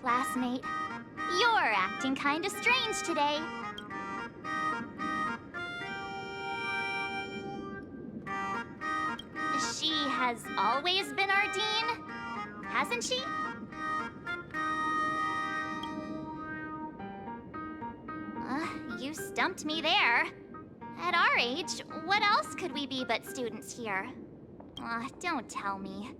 classmate. You're acting kinda strange today. She has always been our dean, hasn't she? You stumped me there. At our age, what else could we be but students here? Don't tell me.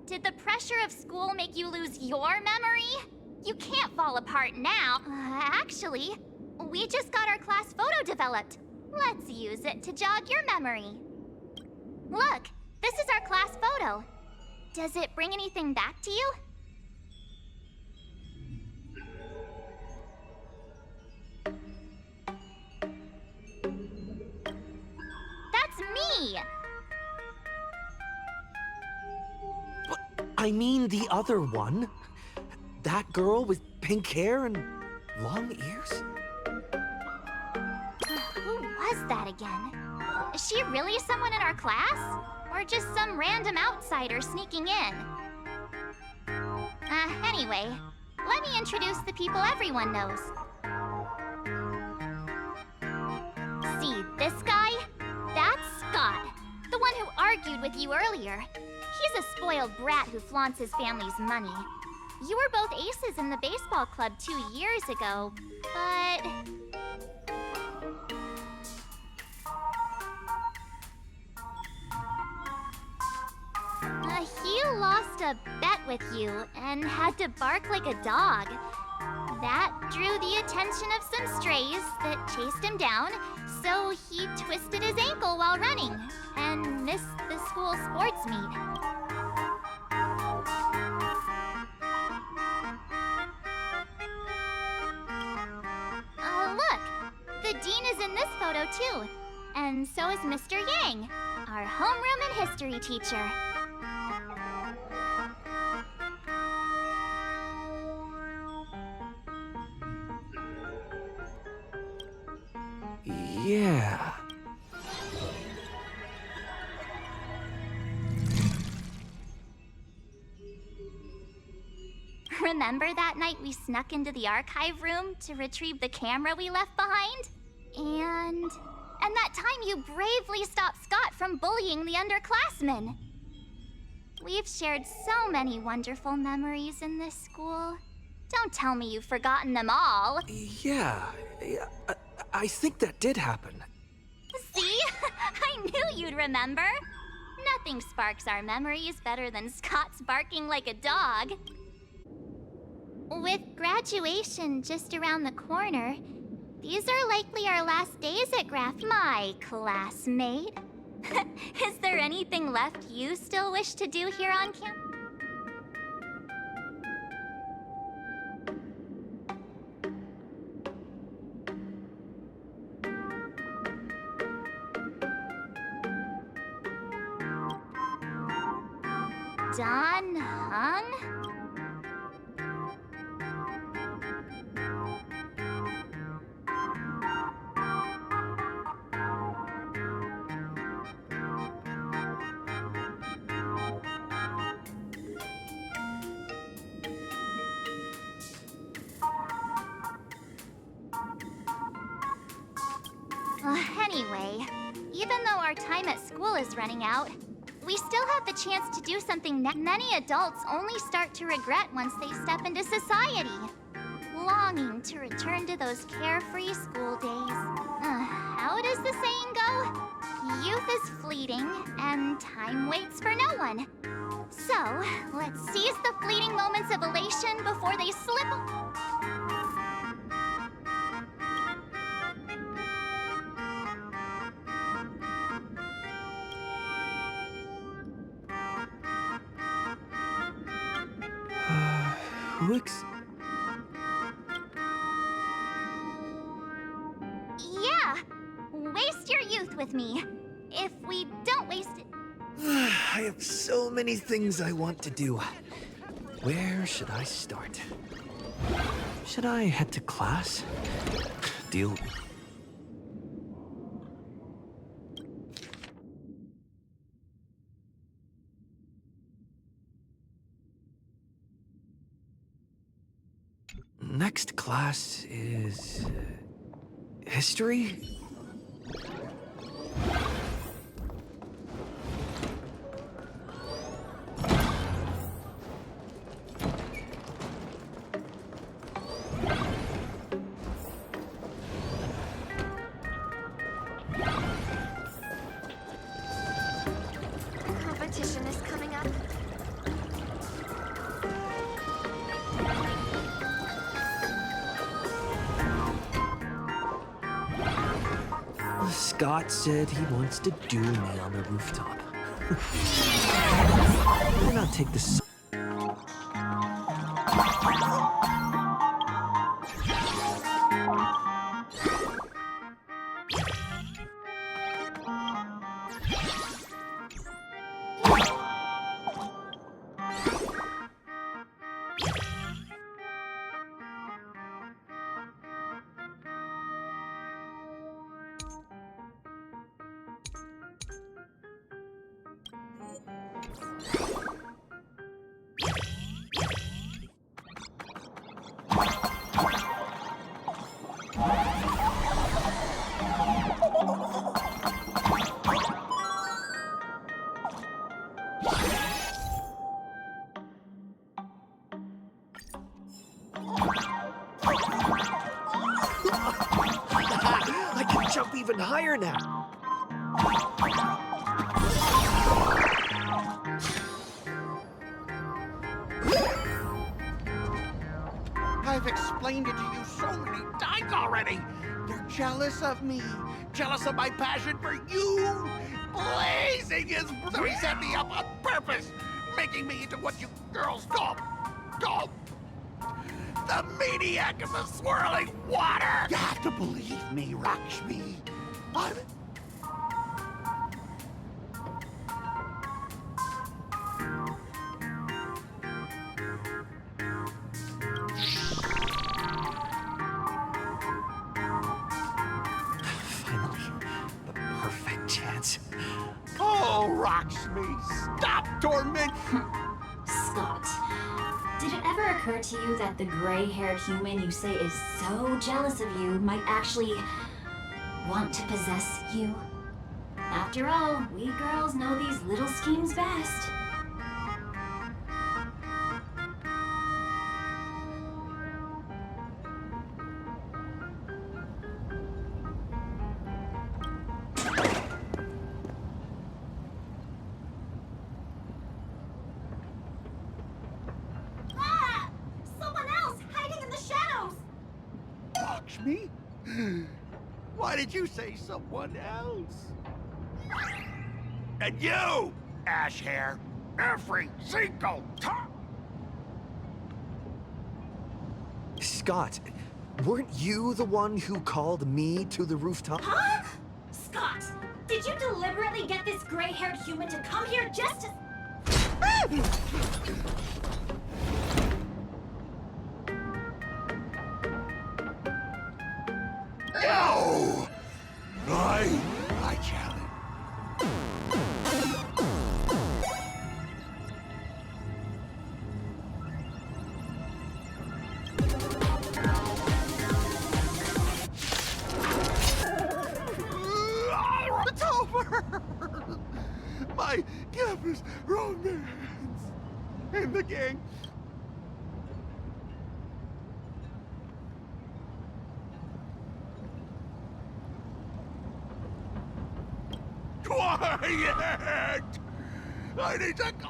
Did the pressure of school make you lose your memory? You can't fall apart now. Actually, we just got our class photo developed. Let's use it to jog your memory. Look, this is our class photo. Does it bring anything back to you? That's me! But I mean the other one. That girl with pink hair and long ears? Who was that again? Is she really someone in our class? Or just some random outsider sneaking in? Anyway, let me introduce the people everyone knows. See this guy? That's Scott, the one who argued with you earlier. He's a spoiled brat who flaunts his family's money. You were both aces in the baseball club 2 years ago, but... he lost a bet with you and had to bark like a dog. That drew the attention of some strays that chased him down, so he twisted his ankle while running and missed the school sports meet. Look! The dean is in this photo too, and so is Mr. Yang, our homeroom and history teacher. Yeah. Remember that night we snuck into the archive room to retrieve the camera we left behind? And that time you bravely stopped Scott from bullying the underclassmen. We've shared so many wonderful memories in this school. Don't tell me you've forgotten them all. Yeah, I think that did happen. See? I knew you'd remember. Nothing sparks our memories better than Scott's barking like a dog. With graduation just around the corner, these are likely our last days at Graph, my classmate. Is there anything left you still wish to do here on campus? Don Hung? Anyway, even though our time at school is running out, we still have the chance to do something many adults only start to regret once they step into society. Longing to return to those carefree school days. How does the saying go? Youth is fleeting, and time waits for no one. So, let's seize the fleeting moments of elation before they slip. Yeah! Waste your youth with me. If we don't waste it... I have so many things I want to do. Where should I start? Should I head to class? Deal... next class is... history? Competition is coming up. Scott said he wants to duel me on the rooftop. Why not take this? I can jump even higher now. I've explained it to you so many times already. They're jealous of me, jealous of my passion for you. Blazing his... So he set me up on purpose, making me into what you girls call the maniac of the swirling water. You have to believe me, Lakshmi. I'm... Finally, the perfect chance. Oh, Lakshmi, stop torment. Scott, did it ever occur to you that the gray-haired human you say is so jealous of you might actually want to possess you? After all, we girls know these little schemes best. Ah! Someone else hiding in the shadows! Lakshmi? Why did you say someone else? And you, ash hair, every single time. Scott, weren't you the one who called me to the rooftop? Huh? Scott, did you deliberately get this gray-haired human to come here just to... No! I challenge. It's over! My campus romance in the gang. Quiet! I need to go.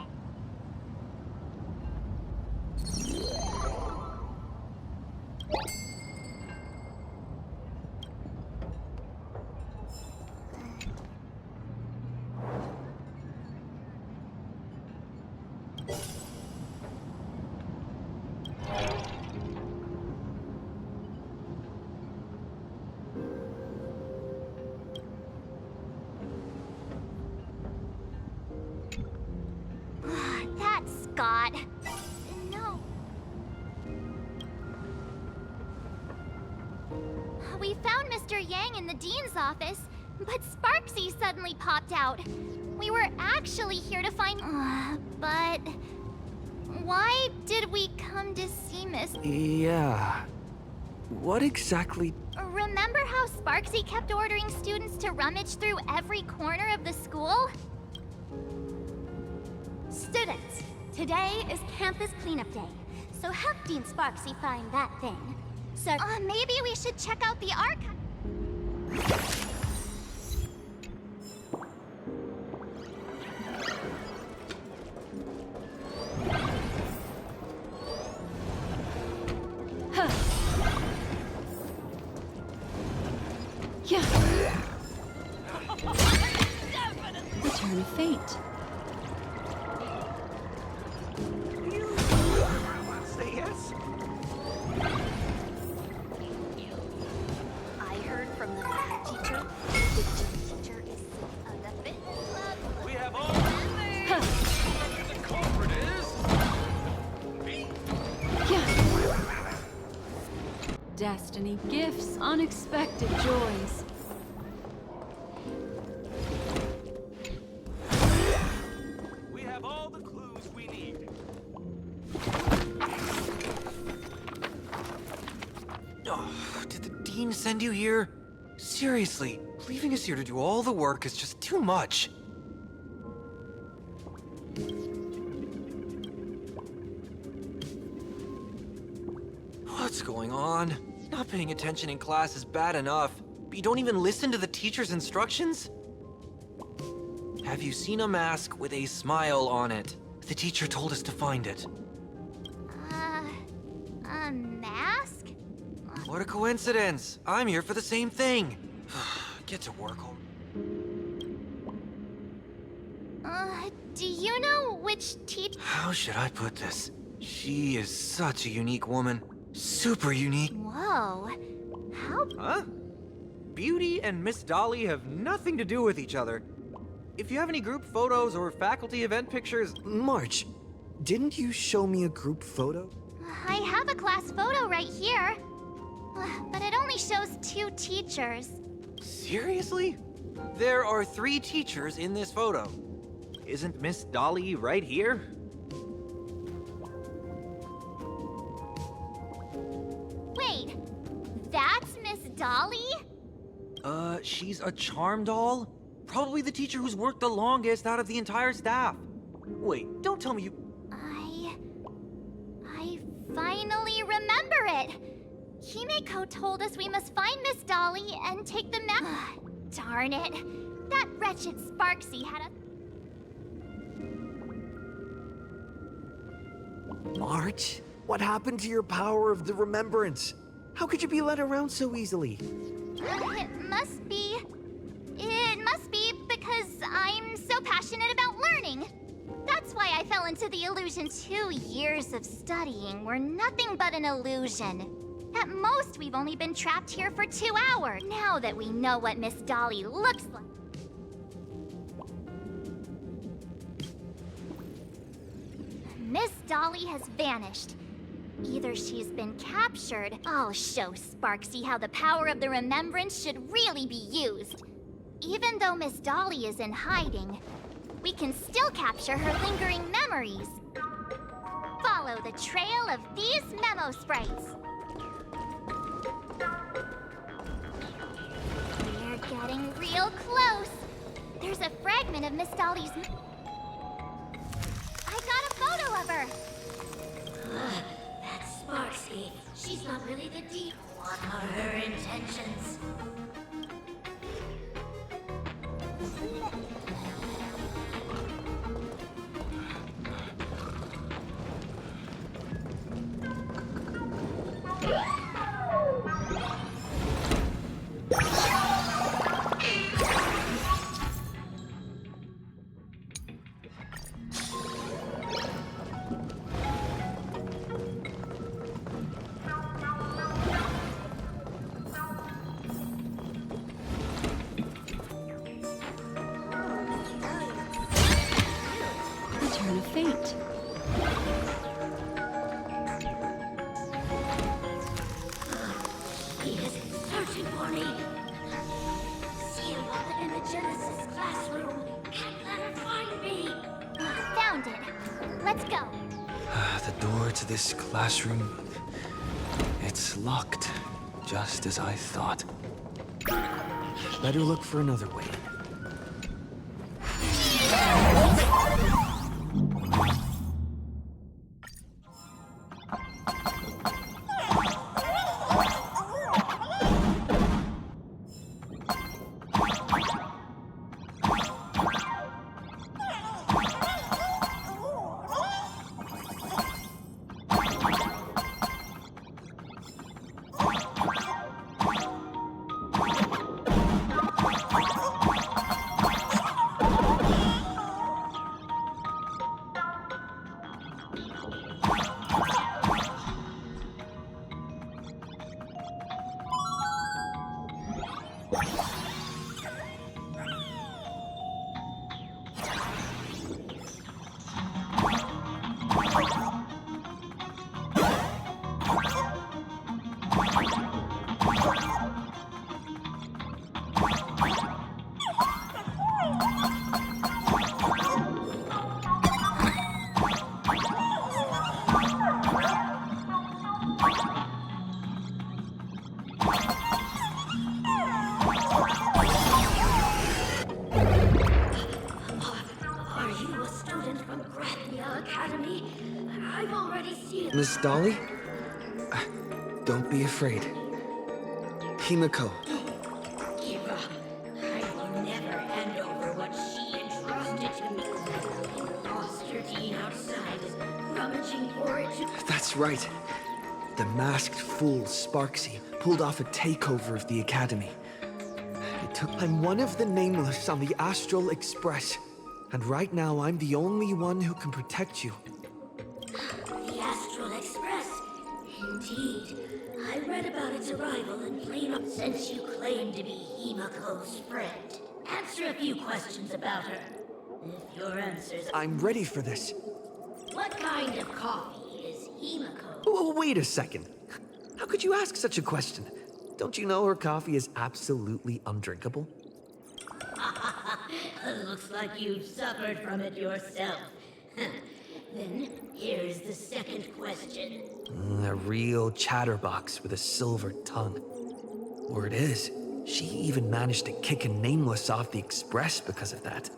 That's Scott. No. We found Mr. Yang in the dean's office, but Sparksy suddenly popped out. We were actually here to find... but... why did we come to see Miss... Yeah, What exactly? Remember how Sparksy kept ordering students to rummage through every corner of the school? Students, today is campus cleanup day, so help Dean Sparksy find that thing. So, Maybe we should check out the archive. Return of fate. Say yes? I heard from the math teacher. The gym teacher is sick of the fitness club. We have all the culprit is me. Destiny gifts unexpected joys. We have all the clues we need. Oh, did the dean send you here? Seriously, leaving us here to do all the work is just too much. What's going on? Not paying attention in class is bad enough, but you don't even listen to the teacher's instructions? Have you seen a mask with a smile on it? The teacher told us to find it. A mask? What a coincidence! I'm here for the same thing. Get to work already. Do you know which teacher? How should I put this? She is such a unique woman. Super unique. Whoa. How? Huh? Beauty and Miss Dolly have nothing to do with each other. If you have any group photos or faculty event pictures, March, didn't you show me a group photo? I have a class photo right here. But it only shows 2 teachers. seriously? There are 3 teachers in this photo. Isn't Miss Dolly right here? Wait, that's Miss Dolly? She's a charm doll? Probably the teacher who's worked the longest out of the entire staff. Wait, don't tell me you... I finally remember it. Himeko told us we must find Miss Dolly and take the map. Darn it. That wretched Sparksy had a... March, what happened to your power of the remembrance? How could you be led around so easily? It must be because I'm so passionate about learning. That's why I fell into the illusion 2 years of studying were nothing but an illusion. At most, we've only been trapped here for 2 hours. Now that we know what Miss Dolly looks like. Miss Dolly has vanished. Either she's been captured. I'll show Sparksy how the power of the remembrance should really be used. Even though Miss Dolly is in hiding, we can still capture her lingering memories. Follow the trail of these memo sprites. We're getting real close. There's a fragment of Miss Dolly's... I got a photo of her. That's Sparksy. She's not really the deep. What are her intentions? Return of fate. He is searching for me. Sealed up in the Genesis classroom. Can't let her find me. Found it. Let's go. The door to this classroom, it's locked. Just as I thought. Better look for another way. Miss Dolly? Don't be afraid. Himiko. Give up. I will never hand over what she entrusted to me. Imposter Dean outside is rummaging for it. That's right. The masked fool Sparksy pulled off a takeover of the Academy. I'm one of the Nameless on the Astral Express. And right now, I'm the only one who can protect you. The Astral Express? Indeed. I read about its arrival in plain since you claim to be Himiko's friend. Answer a few questions about her. If your answers... I'm ready for this. What kind of coffee is Himiko? Oh, wait a second. How could you ask such a question? Don't you know her coffee is absolutely undrinkable? Looks like you've suffered from it yourself. Then, here's the second question. A real chatterbox with a silver tongue. Word is, she even managed to kick a Nameless off the Express because of that.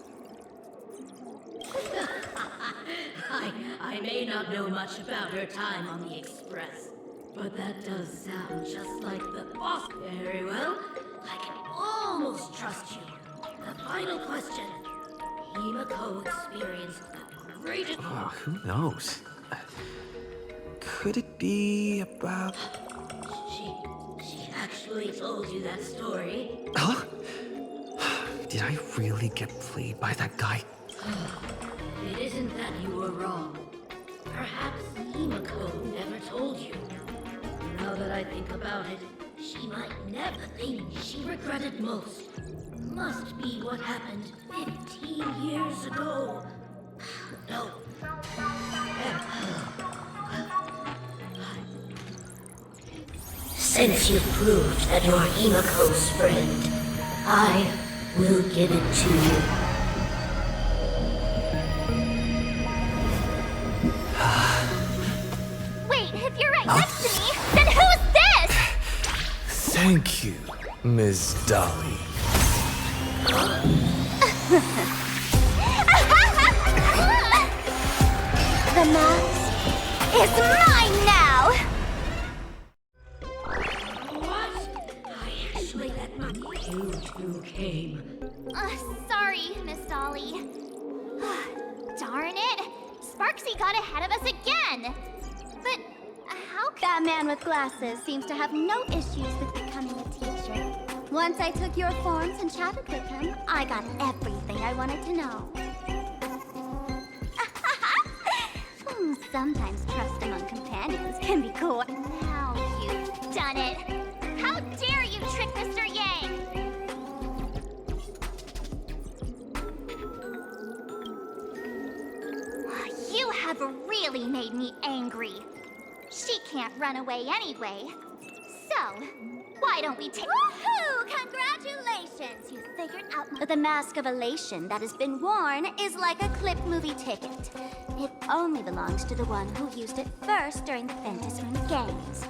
I may not know much about her time on the Express, but that does sound just like the boss. Very well. I can almost trust you. The final question. Himiko experienced the greatest... Oh, who knows? Could it be about... She actually told you that story? Huh? Did I really get played by that guy? It isn't that you were wrong. Perhaps Himiko never told you. Now that I think about it, she might never think she regretted most. Must be what happened 15 years ago. No. Since you've proved that you're Himiko's friend, I will give it to you. Wait, if you're right next to me, then who's this? Thank you, Ms. Dolly. The mask is mine now! What? I actually let my... You two came. Sorry, Miss Dolly. Darn it! Sparksy got ahead of us again! But how That man with glasses seems to have no issues with becoming a teacher. Once I took your forms and chatted with him, I got everything I wanted to know. Sometimes trust among companions can be cool. Now you've done it! How dare you trick Mr. Yang! You have really made me angry. She can't run away anyway. So, why don't we take... Woohoo! Congratulations! You figured out the mask of elation that has been worn is like a clip movie ticket. It only belongs to the one who used it first during the Ventus Room Games.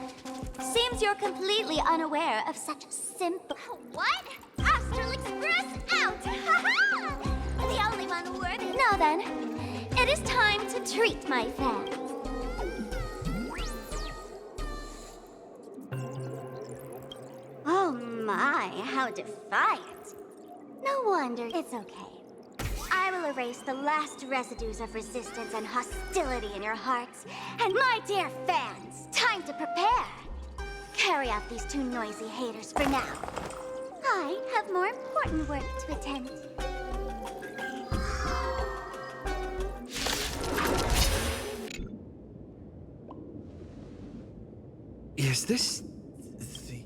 Seems you're completely unaware of such simple... What? Astral Express out! The only one worthy. Now then, it is time to treat my fans. Oh my, how defiant. No wonder. It's okay. I will erase the last residues of resistance and hostility in your hearts. And my dear fans, time to prepare. Carry out these two noisy haters for now. I have more important work to attend. Is this the...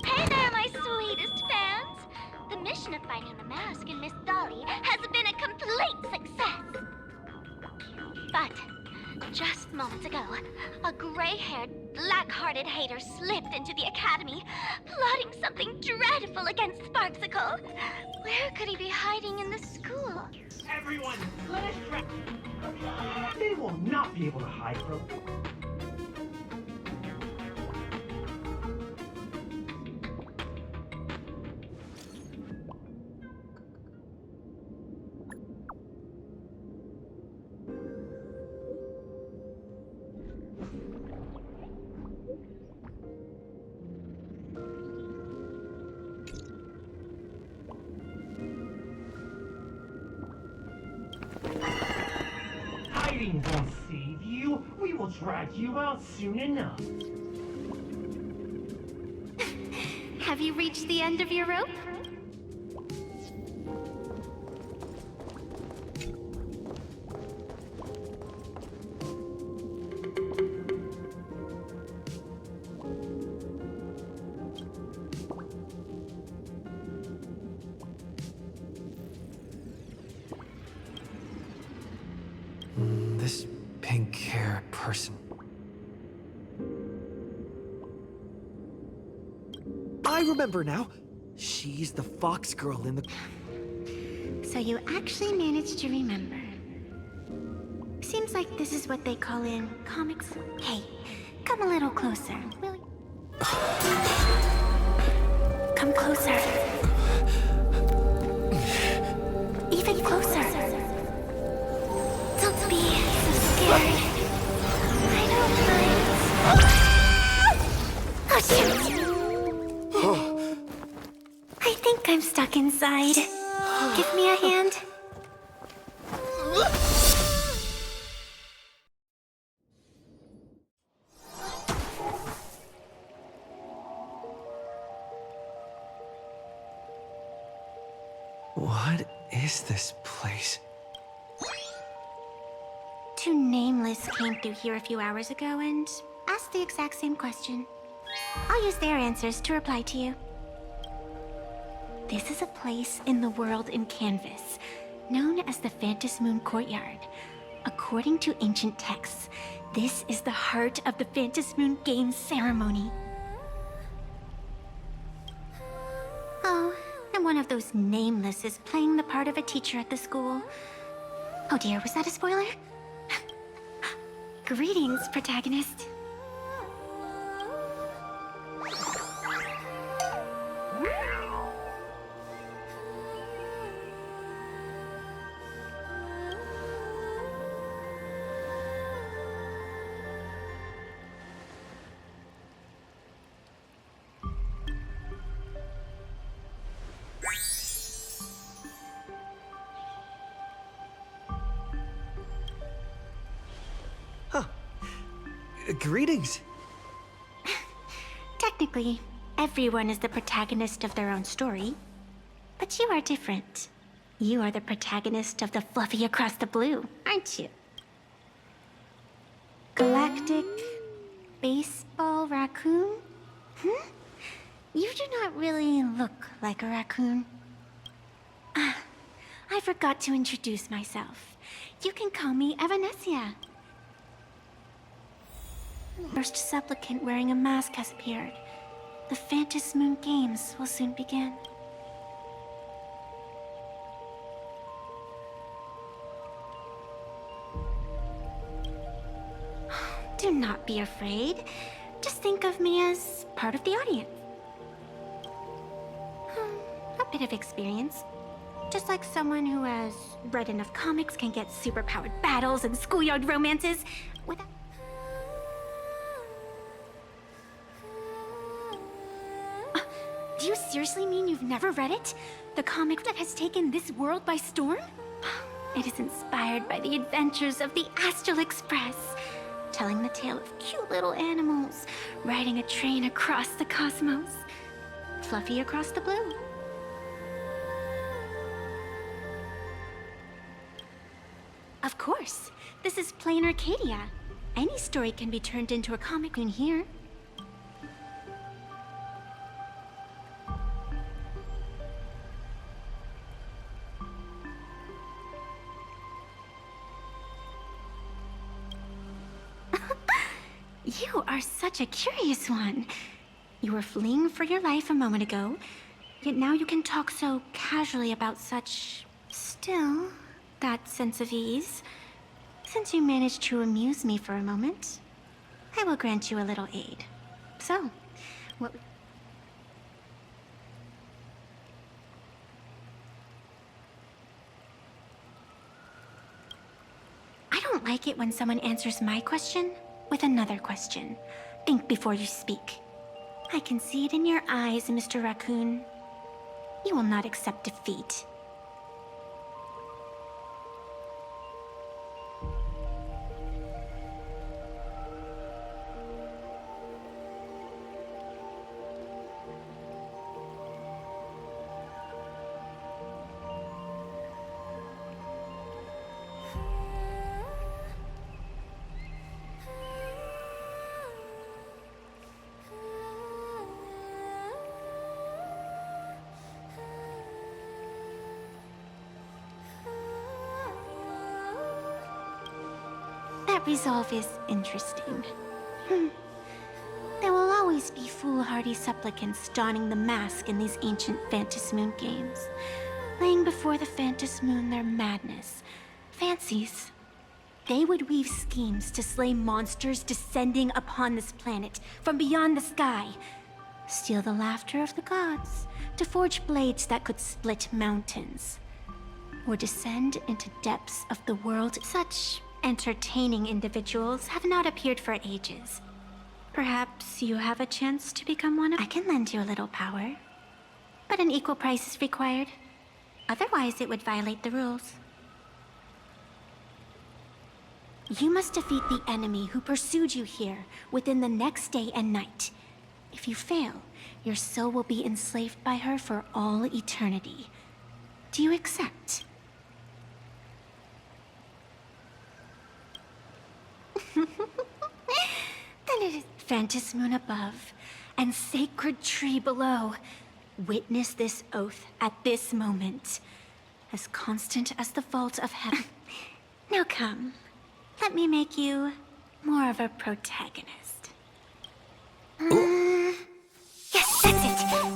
Hey there, my sweetest fans! The mission of finding the mask in Miss Dolly has been a complete success. But just moments ago, a gray-haired, black-hearted hater slipped into the academy, plotting something dreadful against Sparksicle. Where could he be hiding in the school? Everyone, let us try. They will not be able to hide from. Hiding won't save you. We will drag you out soon enough. Have you reached the end of your rope? This pink-haired person. I remember now. She's the fox girl in the... So you actually managed to remember. Seems like this is what they call in comics. Hey, come a little closer, will you? Come closer. Even closer. Don't be so scared. I don't mind. Oh, shoot. I think I'm stuck inside. Give me a hand. What is this place? Two nameless came through here a few hours ago and asked the exact same question. I'll use their answers to reply to you. This is a place in the world in Canvas, known as the Phantom Moon Courtyard. According to ancient texts, this is the heart of the Phantom Moon Games ceremony. Oh, and one of those nameless is playing the part of a teacher at the school. Oh dear, was that a spoiler? Greetings, protagonist. Greetings. Technically, everyone is the protagonist of their own story. But you are different. You are the protagonist of the Fluffy Across the Blue, aren't you? Galactic baseball raccoon? You do not really look like a raccoon. I forgot to introduce myself. You can call me Evanescia. First supplicant wearing a mask has appeared. The Phantom Moon Games will soon begin. Do not be afraid. Just think of me as part of the audience. A bit of experience. Just like someone who has read enough comics can get superpowered battles and schoolyard romances without... Do you seriously mean you've never read it? The comic that has taken this world by storm? It is inspired by the adventures of the Astral Express, telling the tale of cute little animals riding a train across the cosmos, Fluffy across the blue. Of course, this is PLANARCADIA. Any story can be turned into a comic in here. You are such a curious one. You were fleeing for your life a moment ago, yet now you can talk so casually about such... Still, that sense of ease. Since you managed to amuse me for a moment, I will grant you a little aid. So, what... I don't like it when someone answers my question with another question. Think before you speak. I can see it in your eyes, Mr. Raccoon. You will not accept defeat. That resolve is interesting. There will always be foolhardy supplicants donning the mask in these ancient Phantom Moon games, laying before the Phantom Moon their madness, fancies. They would weave schemes to slay monsters descending upon this planet from beyond the sky, steal the laughter of the gods, to forge blades that could split mountains, or descend into depths of the world. Such entertaining individuals have not appeared for ages. Perhaps you have a chance to become one of... I can lend you a little power, but an equal price is required. Otherwise, it would violate the rules. You must defeat the enemy who pursued you here within the next day and night. If you fail, your soul will be enslaved by her for all eternity. Do you accept? Then it is Phantom Moon above and sacred tree below. Witness this oath at this moment, as constant as the vault of heaven. Now come, let me make you more of a protagonist. Yes, that's it.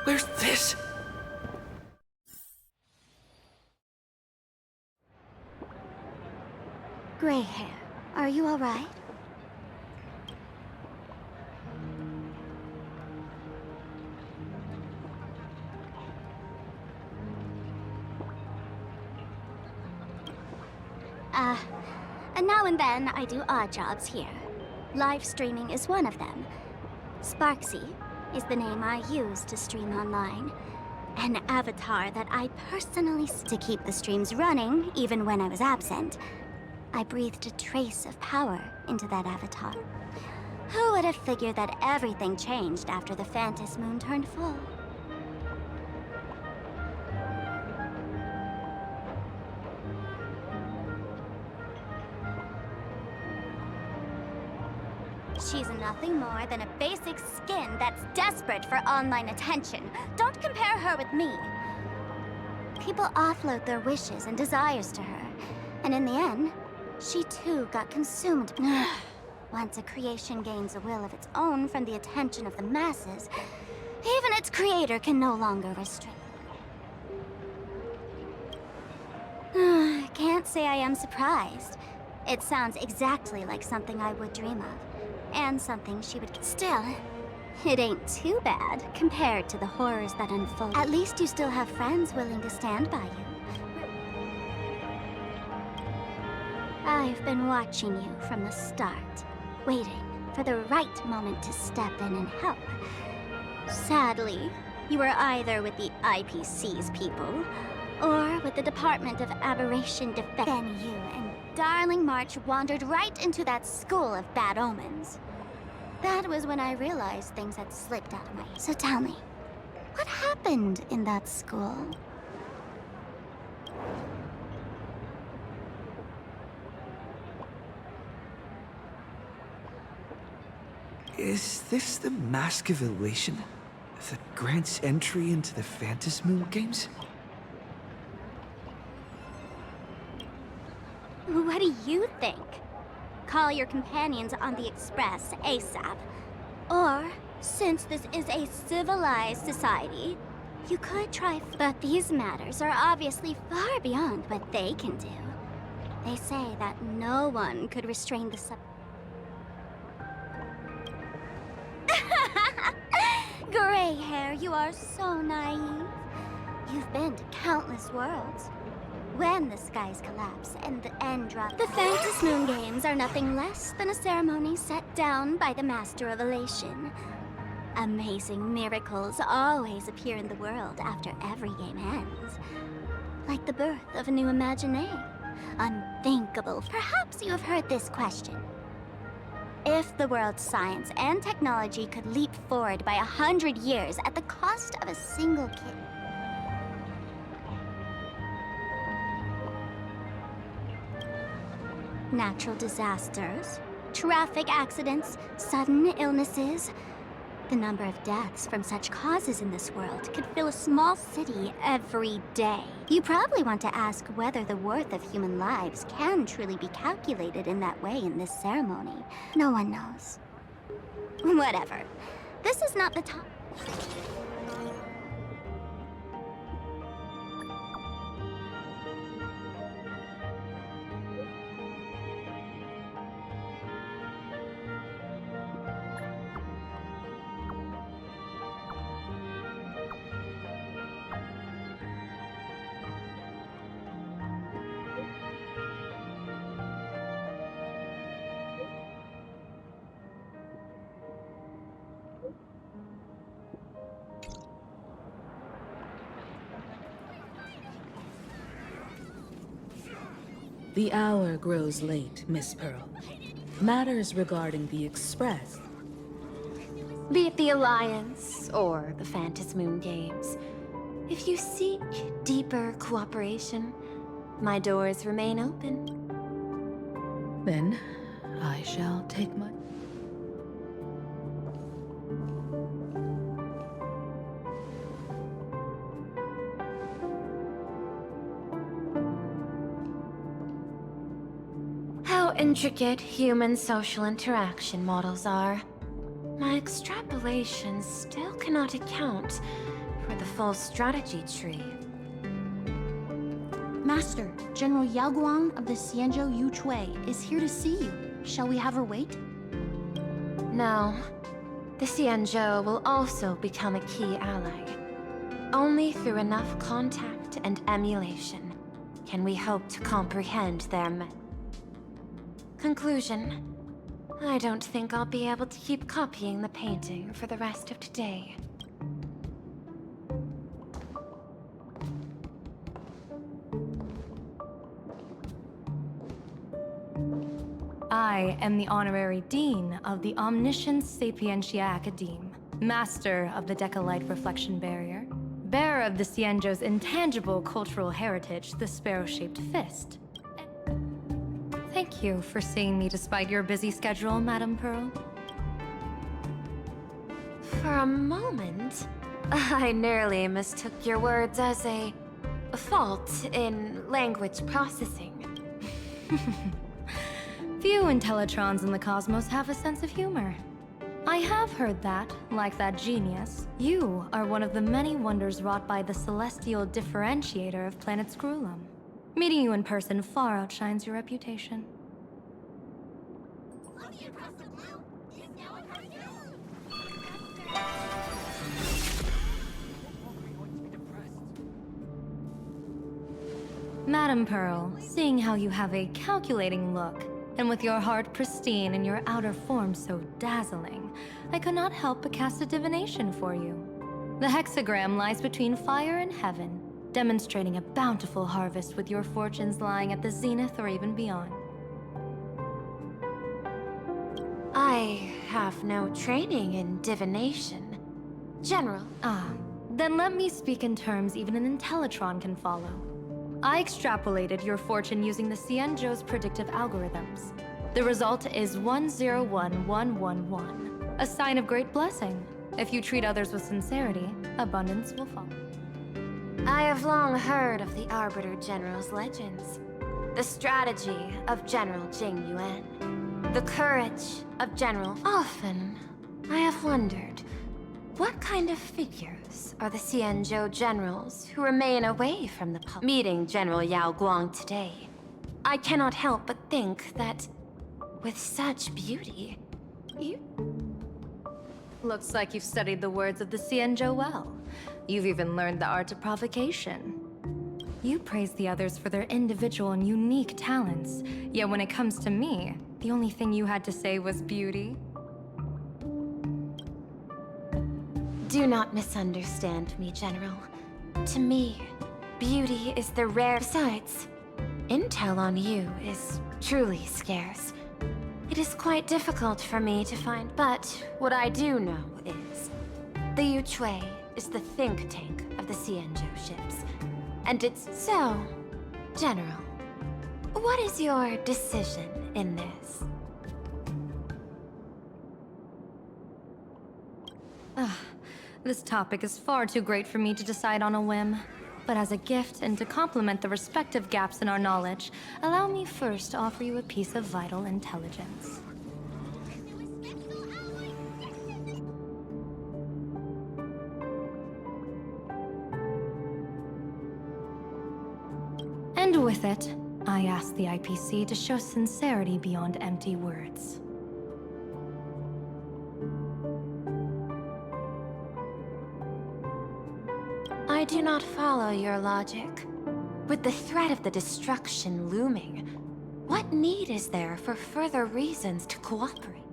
Where's this? Gray hair, are you all right? And now and then I do odd jobs here. Live streaming is one of them. Sparksy is the name I use to stream online. An avatar that I personally to keep the streams running even when I was absent. I breathed a trace of power into that avatar. Who would have figured that everything changed after the Phantom Moon turned full? She's nothing more than a basic skin that's desperate for online attention. Don't compare her with me. People offload their wishes and desires to her, and in the end, She too got consumed. Once a creation gains a will of its own from the attention of the masses, even its creator can no longer restrain. Can't say I am surprised. It sounds exactly like something I would dream of, and something she would. Still, it ain't too bad compared to the horrors that unfold. At least you still have friends willing to stand by you. I've been watching you from the start, waiting for the right moment to step in and help. Sadly, you were either with the IPC's people, or with the Department of Aberration Defense. Then you and Darling March wandered right into that school of bad omens. That was when I realized things had slipped out of my... So tell me, what happened in that school? Is this the Mask of Elation that grants entry into the Phantasmoon Games? What do you think? Call your companions on the Express ASAP. Or, since this is a civilized society, you could try... But these matters are obviously far beyond what they can do. They say that no one could restrain the Gray hair, you are so naive. You've been to countless worlds. When the skies collapse and the end drop, the Phantasmoon Games are nothing less than a ceremony set down by the Master of Elation. Amazing miracles always appear in the world after every game ends. Like the birth of a new imagination. Unthinkable. Perhaps you have heard this question. If the world's science and technology could leap forward by 100 years at the cost of a single kid. Natural disasters, traffic accidents, sudden illnesses. The number of deaths from such causes in this world could fill a small city every day. You probably want to ask whether the worth of human lives can truly be calculated in that way in this ceremony. No one knows. Whatever. This is not the time. The hour grows late, Miss Pearl. Matters regarding the Express. Be it the Alliance or the Phantasmoon Games, if you seek deeper cooperation, my doors remain open. Then, I shall take my... How intricate human social interaction models are. My extrapolations still cannot account for the full strategy tree. Master, General Yao Guang of the Xianzhou Yu Chui is here to see you. Shall we have her wait? No. The Xianzhou will also become a key ally. Only through enough contact and emulation can we hope to comprehend their Conclusion. I don't think I'll be able to keep copying the painting for the rest of today. I am the Honorary Dean of the Omniscience Sapientia Academe, Master of the Decalite Reflection Barrier, bearer of the Xianzhou's intangible cultural heritage, the Sparrow-Shaped Fist. Thank you for seeing me despite your busy schedule, Madame Pearl. For a moment, I nearly mistook your words as a fault in language processing. Few Intellitrons in the cosmos have a sense of humor. I have heard that, like that genius, you are one of the many wonders wrought by the celestial differentiator of planet Scrulum. Meeting you in person far outshines your reputation. Madam Pearl, seeing how you have a calculating look, and with your heart pristine and your outer form so dazzling, I could not help but cast a divination for you. The hexagram lies between fire and heaven, demonstrating a bountiful harvest with your fortunes lying at the zenith or even beyond. I have no training in divination. General. Then let me speak in terms even an Intellitron can follow. I extrapolated your fortune using the Cienjo's predictive algorithms. The result is 101111, a sign of great blessing. If you treat others with sincerity, abundance will follow. I have long heard of the Arbiter General's legends. The strategy of General Jing Yuan. The courage of General. Often, I have wondered, what kind of figures are the Cienjo generals who remain away from the public? Meeting General Yao Guang today, I cannot help but think that, with such beauty, you... Looks like you've studied the words of the Cienjo well. You've even learned the art of provocation. You praise the others for their individual and unique talents, yet when it comes to me, the only thing you had to say was beauty. Do not misunderstand me, General. To me, beauty is the rare. Besides, intel on you is truly scarce. It is quite difficult for me to find, but what I do know is the Yuchui is the think tank of the Cienjo ships. And it's so, General, what is your decision in this? This topic is far too great for me to decide on a whim. But as a gift and to complement the respective gaps in our knowledge, allow me first to offer you a piece of vital intelligence. And with it, I ask the IPC to show sincerity beyond empty words. I do not follow your logic. With the threat of the destruction looming, what need is there for further reasons to cooperate?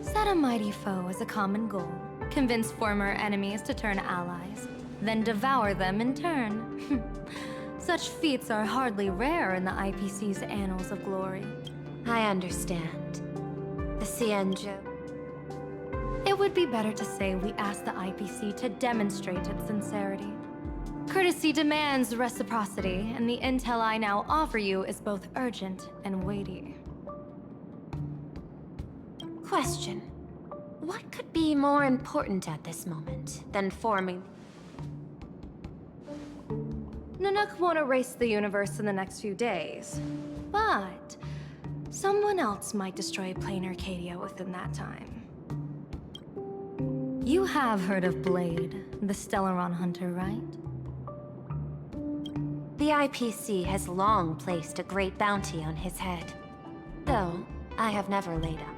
Set a mighty foe as a common goal, convince former enemies to turn allies, then devour them in turn. Such feats are hardly rare in the IPC's annals of glory. I understand. The Cienjo. It would be better to say we ask the IPC to demonstrate its sincerity. Courtesy demands reciprocity, and the intel I now offer you is both urgent and weighty. Question. What could be more important at this moment than forming... Nanook won't erase the universe in the next few days, but someone else might destroy PLANARCADIA within that time. You have heard of Blade, the Stellaron hunter, right? The IPC has long placed a great bounty on his head, though I have never laid up.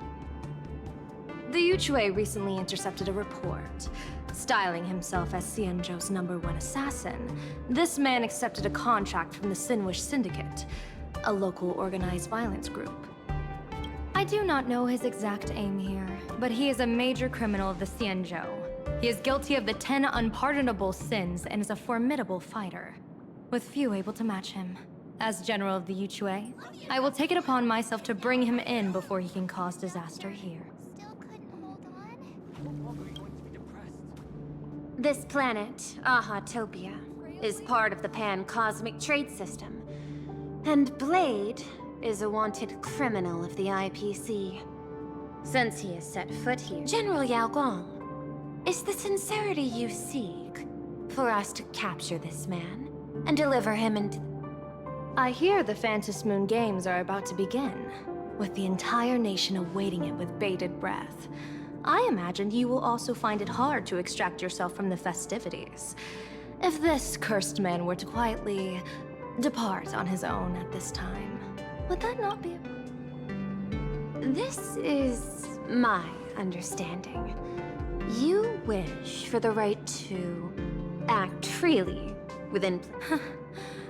The Yuchui recently intercepted a report. Styling himself as Cienjo's #1 assassin, this man accepted a contract from the Sinwish Syndicate, a local organized violence group. I do not know his exact aim here, but he is a major criminal of the Cienjo. He is guilty of the 10 unpardonable sins and is a formidable fighter, with few able to match him. As General of the Yuchui, I will take it upon myself to bring him in before he can cause disaster here. Still couldn't hold on. This planet, Ahatopia, is part of the pan-cosmic trade system, and Blade is a wanted criminal of the IPC. Since he has set foot here, General Yao Guang, is the sincerity you seek for us to capture this man and deliver him into... I hear the Phantom Moon Games are about to begin, with the entire nation awaiting it with bated breath. I imagined you will also find it hard to extract yourself from the festivities. If this cursed man were to quietly depart on his own at this time, would that not be... This is my understanding. You wish for the right to act freely within...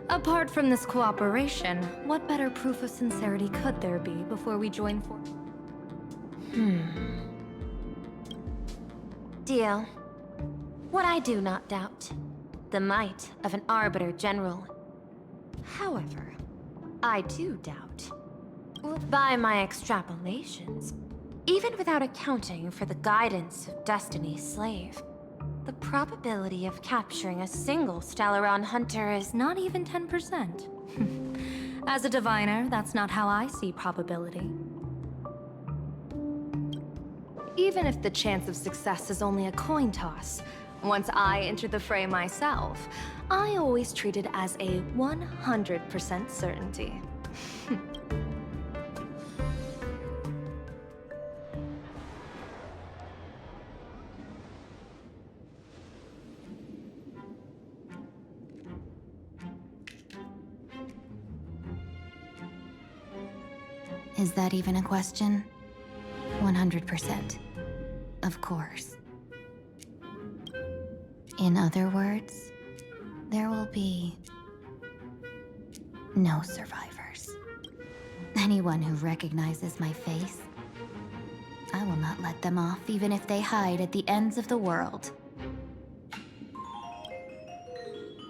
Apart from this cooperation, what better proof of sincerity could there be before we join forces? Deal. What I do not doubt, the might of an Arbiter General. However, I do doubt, by my extrapolations, even without accounting for the guidance of Destiny's slave, the probability of capturing a single Stellaron hunter is not even 10%. As a diviner, that's not how I see probability. Even if the chance of success is only a coin toss, once I enter the fray myself, I always treat it as a 100% certainty. Is that even a question? 100%. Of course. In other words, there will be no survivors. Anyone who recognizes my face, I will not let them off even if they hide at the ends of the world.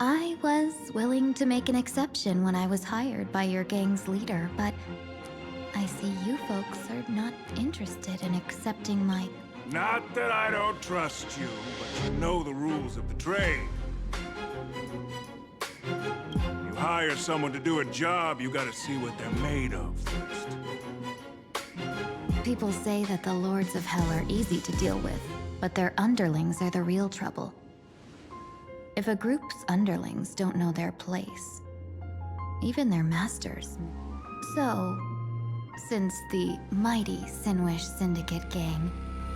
I was willing to make an exception when I was hired by your gang's leader, but I see you folks are not interested in accepting my... Not that I don't trust you, but you know the rules of the trade. You hire someone to do a job, you gotta see what they're made of first. People say that the Lords of Hell are easy to deal with, but their underlings are the real trouble. If a group's underlings don't know their place, even their masters. So, since the mighty Sinwish Syndicate gang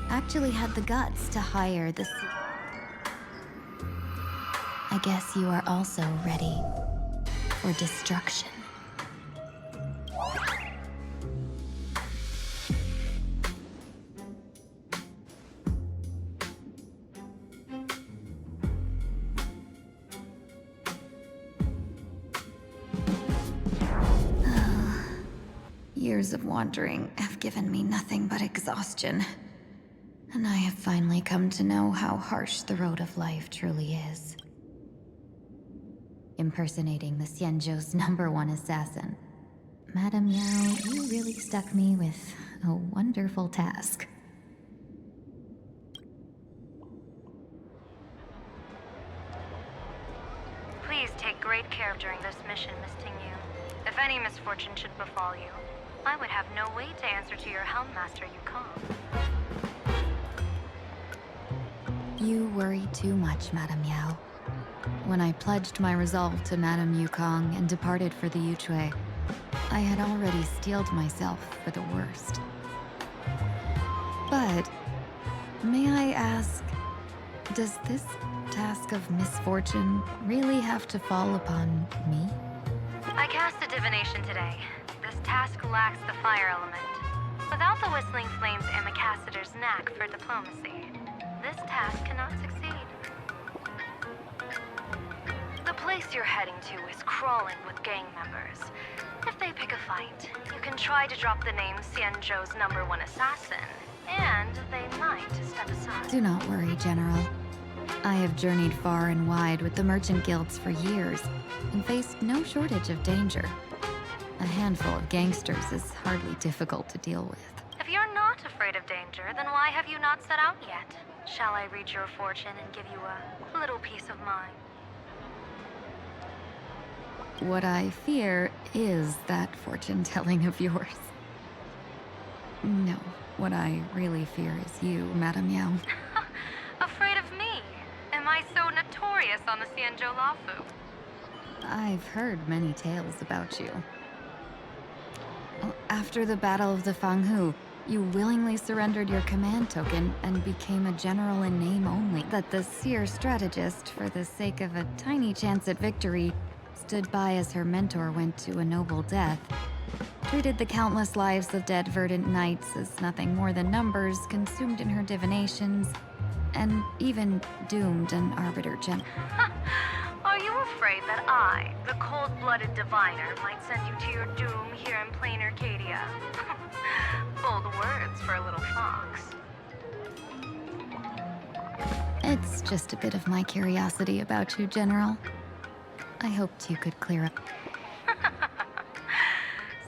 actually had the guts to hire the... I guess you are also ready for destruction. Years of wandering have given me nothing but exhaustion. And I have finally come to know how harsh the road of life truly is. Impersonating the Xianzhou's #1 assassin. Madame Yao, you really stuck me with a wonderful task. Please take great care during this mission, Miss Tingyu. If any misfortune should befall you, I would have no way to answer to your Helmmaster Yukong. You worry too much, Madame Yao. When I pledged my resolve to Madame Yukong and departed for the Yuchui, I had already steeled myself for the worst. But, may I ask, does this task of misfortune really have to fall upon me? I cast a divination today. This task lacks the fire element. Without the Whistling Flames Ambassador's knack for diplomacy, this task cannot succeed. The place you're heading to is crawling with gang members. If they pick a fight, you can try to drop the name Xianzhou's #1 assassin, and they might step aside. Do not worry, General. I have journeyed far and wide with the merchant guilds for years, and faced no shortage of danger. A handful of gangsters is hardly difficult to deal with. If you're not afraid of danger, then why have you not set out yet? Shall I read your fortune and give you a little peace of mind? What I fear is that fortune-telling of yours. No, what I really fear is you, Madame Yao. Afraid of me? Am I so notorious on the Xianzhou Lafu? I've heard many tales about you. After the Battle of the Fanghu, you willingly surrendered your command token and became a general in name only. That the seer strategist, for the sake of a tiny chance at victory, stood by as her mentor went to a noble death. Treated the countless lives of dead verdant knights as nothing more than numbers consumed in her divinations, and even doomed an arbiter gen. Are you afraid that I, the cold-blooded diviner, might send you to your doom here in PLANARCADIA? Bold words for a little fox. It's just a bit of my curiosity about you, General. I hoped you could clear up.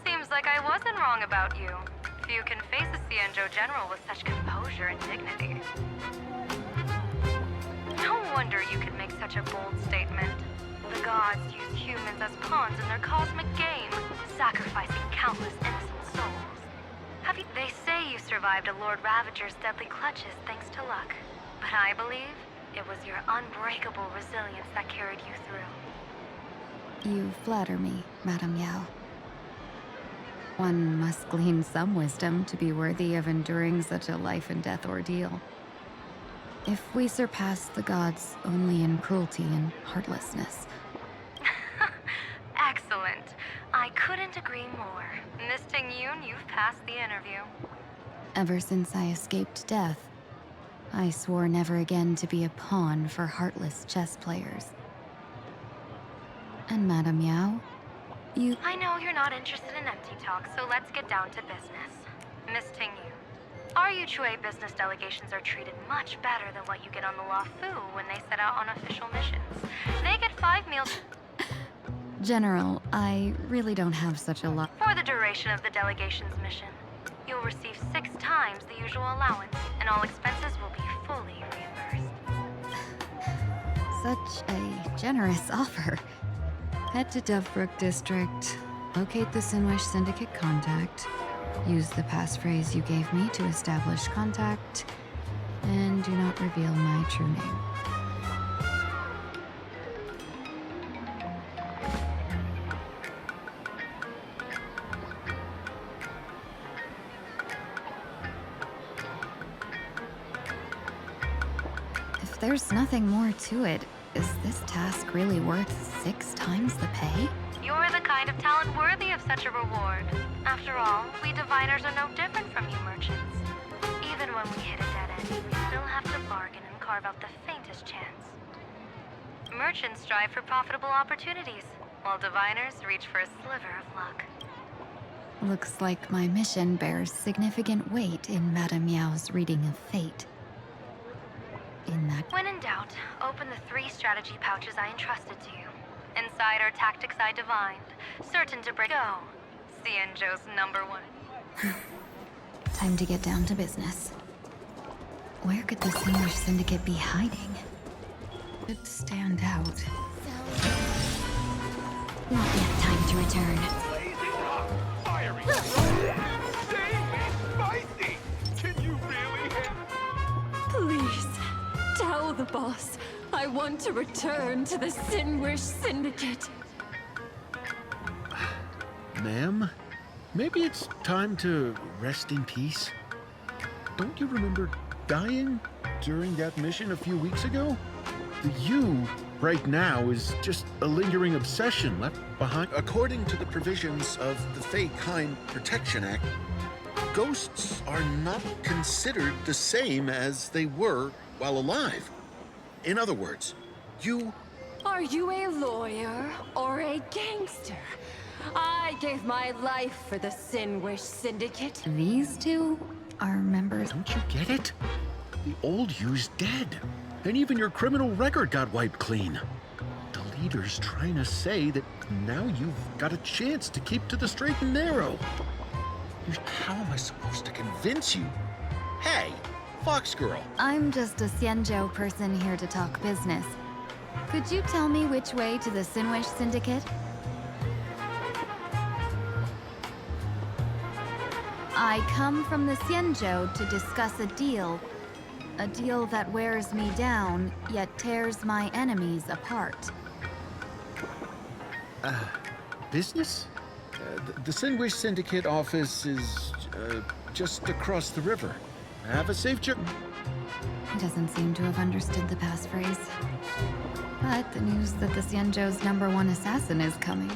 Seems like I wasn't wrong about you. Few can face a Cienjo general with such composure and dignity. No wonder you could make such a bold statement. The gods use humans as pawns in their cosmic game, sacrificing countless innocent souls. They say you survived a Lord Ravager's deadly clutches thanks to luck. But I believe it was your unbreakable resilience that carried you through. You flatter me, Madame Yao. One must glean some wisdom to be worthy of enduring such a life-and-death ordeal. If we surpass the gods only in cruelty and heartlessness. Excellent. I couldn't agree more. Miss Ting-Yoon, you've passed the interview. Ever since I escaped death, I swore never again to be a pawn for heartless chess players. And Madame Yao, you... I know you're not interested in empty talk, so let's get down to business. Miss Ting-Yoon, our Yuchue business delegations are treated much better than what you get on the La Fu when they set out on official missions. They get 5 meals... General, I really don't have such a lot... For the duration of the delegation's mission, you'll receive 6 times the usual allowance, and all expenses will be fully reimbursed. Such a generous offer. Head to Dovebrook District, locate the Sinwish Syndicate contact, use the passphrase you gave me to establish contact, and do not reveal my true name. If there's nothing more to it, is this task really worth 6 times the pay? You're the kind of talent worthy of such a reward. After all, we diviners are no different from you merchants. Even when we hit a dead end, we still have to bargain and carve out the faintest chance. Merchants strive for profitable opportunities, while diviners reach for a sliver of luck. Looks like my mission bears significant weight in Madame Yao's reading of fate. When in doubt, open the 3 strategy pouches I entrusted to you. Inside are tactics I divined, certain to break. Go, Cienjo's #1. Time to get down to business. Where could the Sinwish Syndicate be hiding? Could stand out. Not yet time to return. Please, tell the boss I want to return to the Sinwish Syndicate. Ma'am, maybe it's time to rest in peace. Don't you remember dying during that mission a few weeks ago? The you right now is just a lingering obsession left behind. According to the provisions of the Fei-Kind Protection Act, ghosts are not considered the same as they were while alive. In other words, you... Are you a lawyer or a gangster? I gave my life for the Sinwish Syndicate. These two are members. Don't you get it? The old you's dead. And even your criminal record got wiped clean. The leader's trying to say that now you've got a chance to keep to the straight and narrow. How am I supposed to convince you? Hey, Fox Girl. I'm just a Cienjo person here to talk business. Could you tell me which way to the Sinwish Syndicate? I come from the Cienjo to discuss a deal. A deal that wears me down, yet tears my enemies apart. Business? The Sinwish Syndicate office is just across the river. Have a safe journey. He doesn't seem to have understood the passphrase. But the news that the Xianzhou's #1 assassin is coming.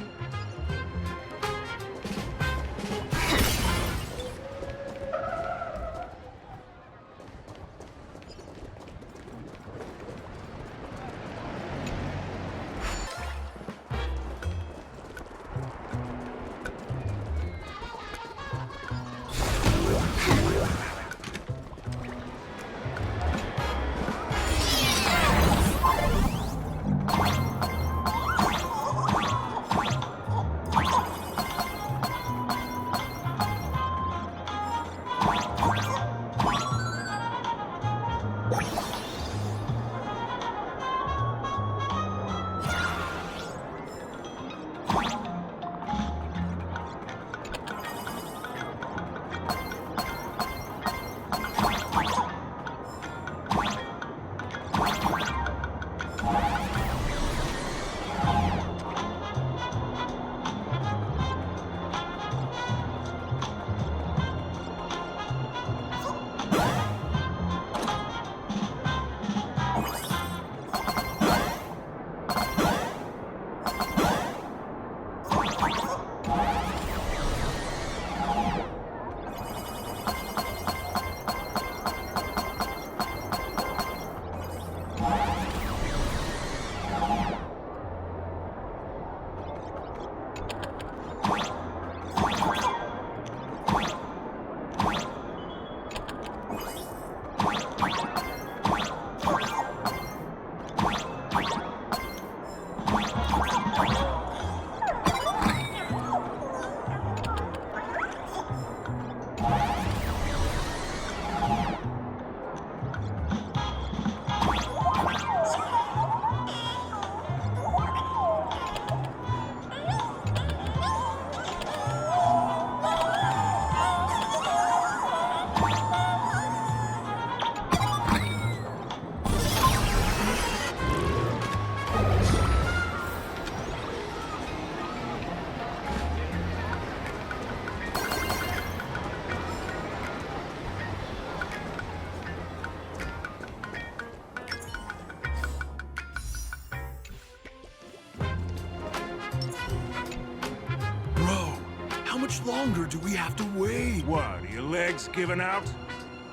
How much longer do we have to wait? What, are your legs giving out?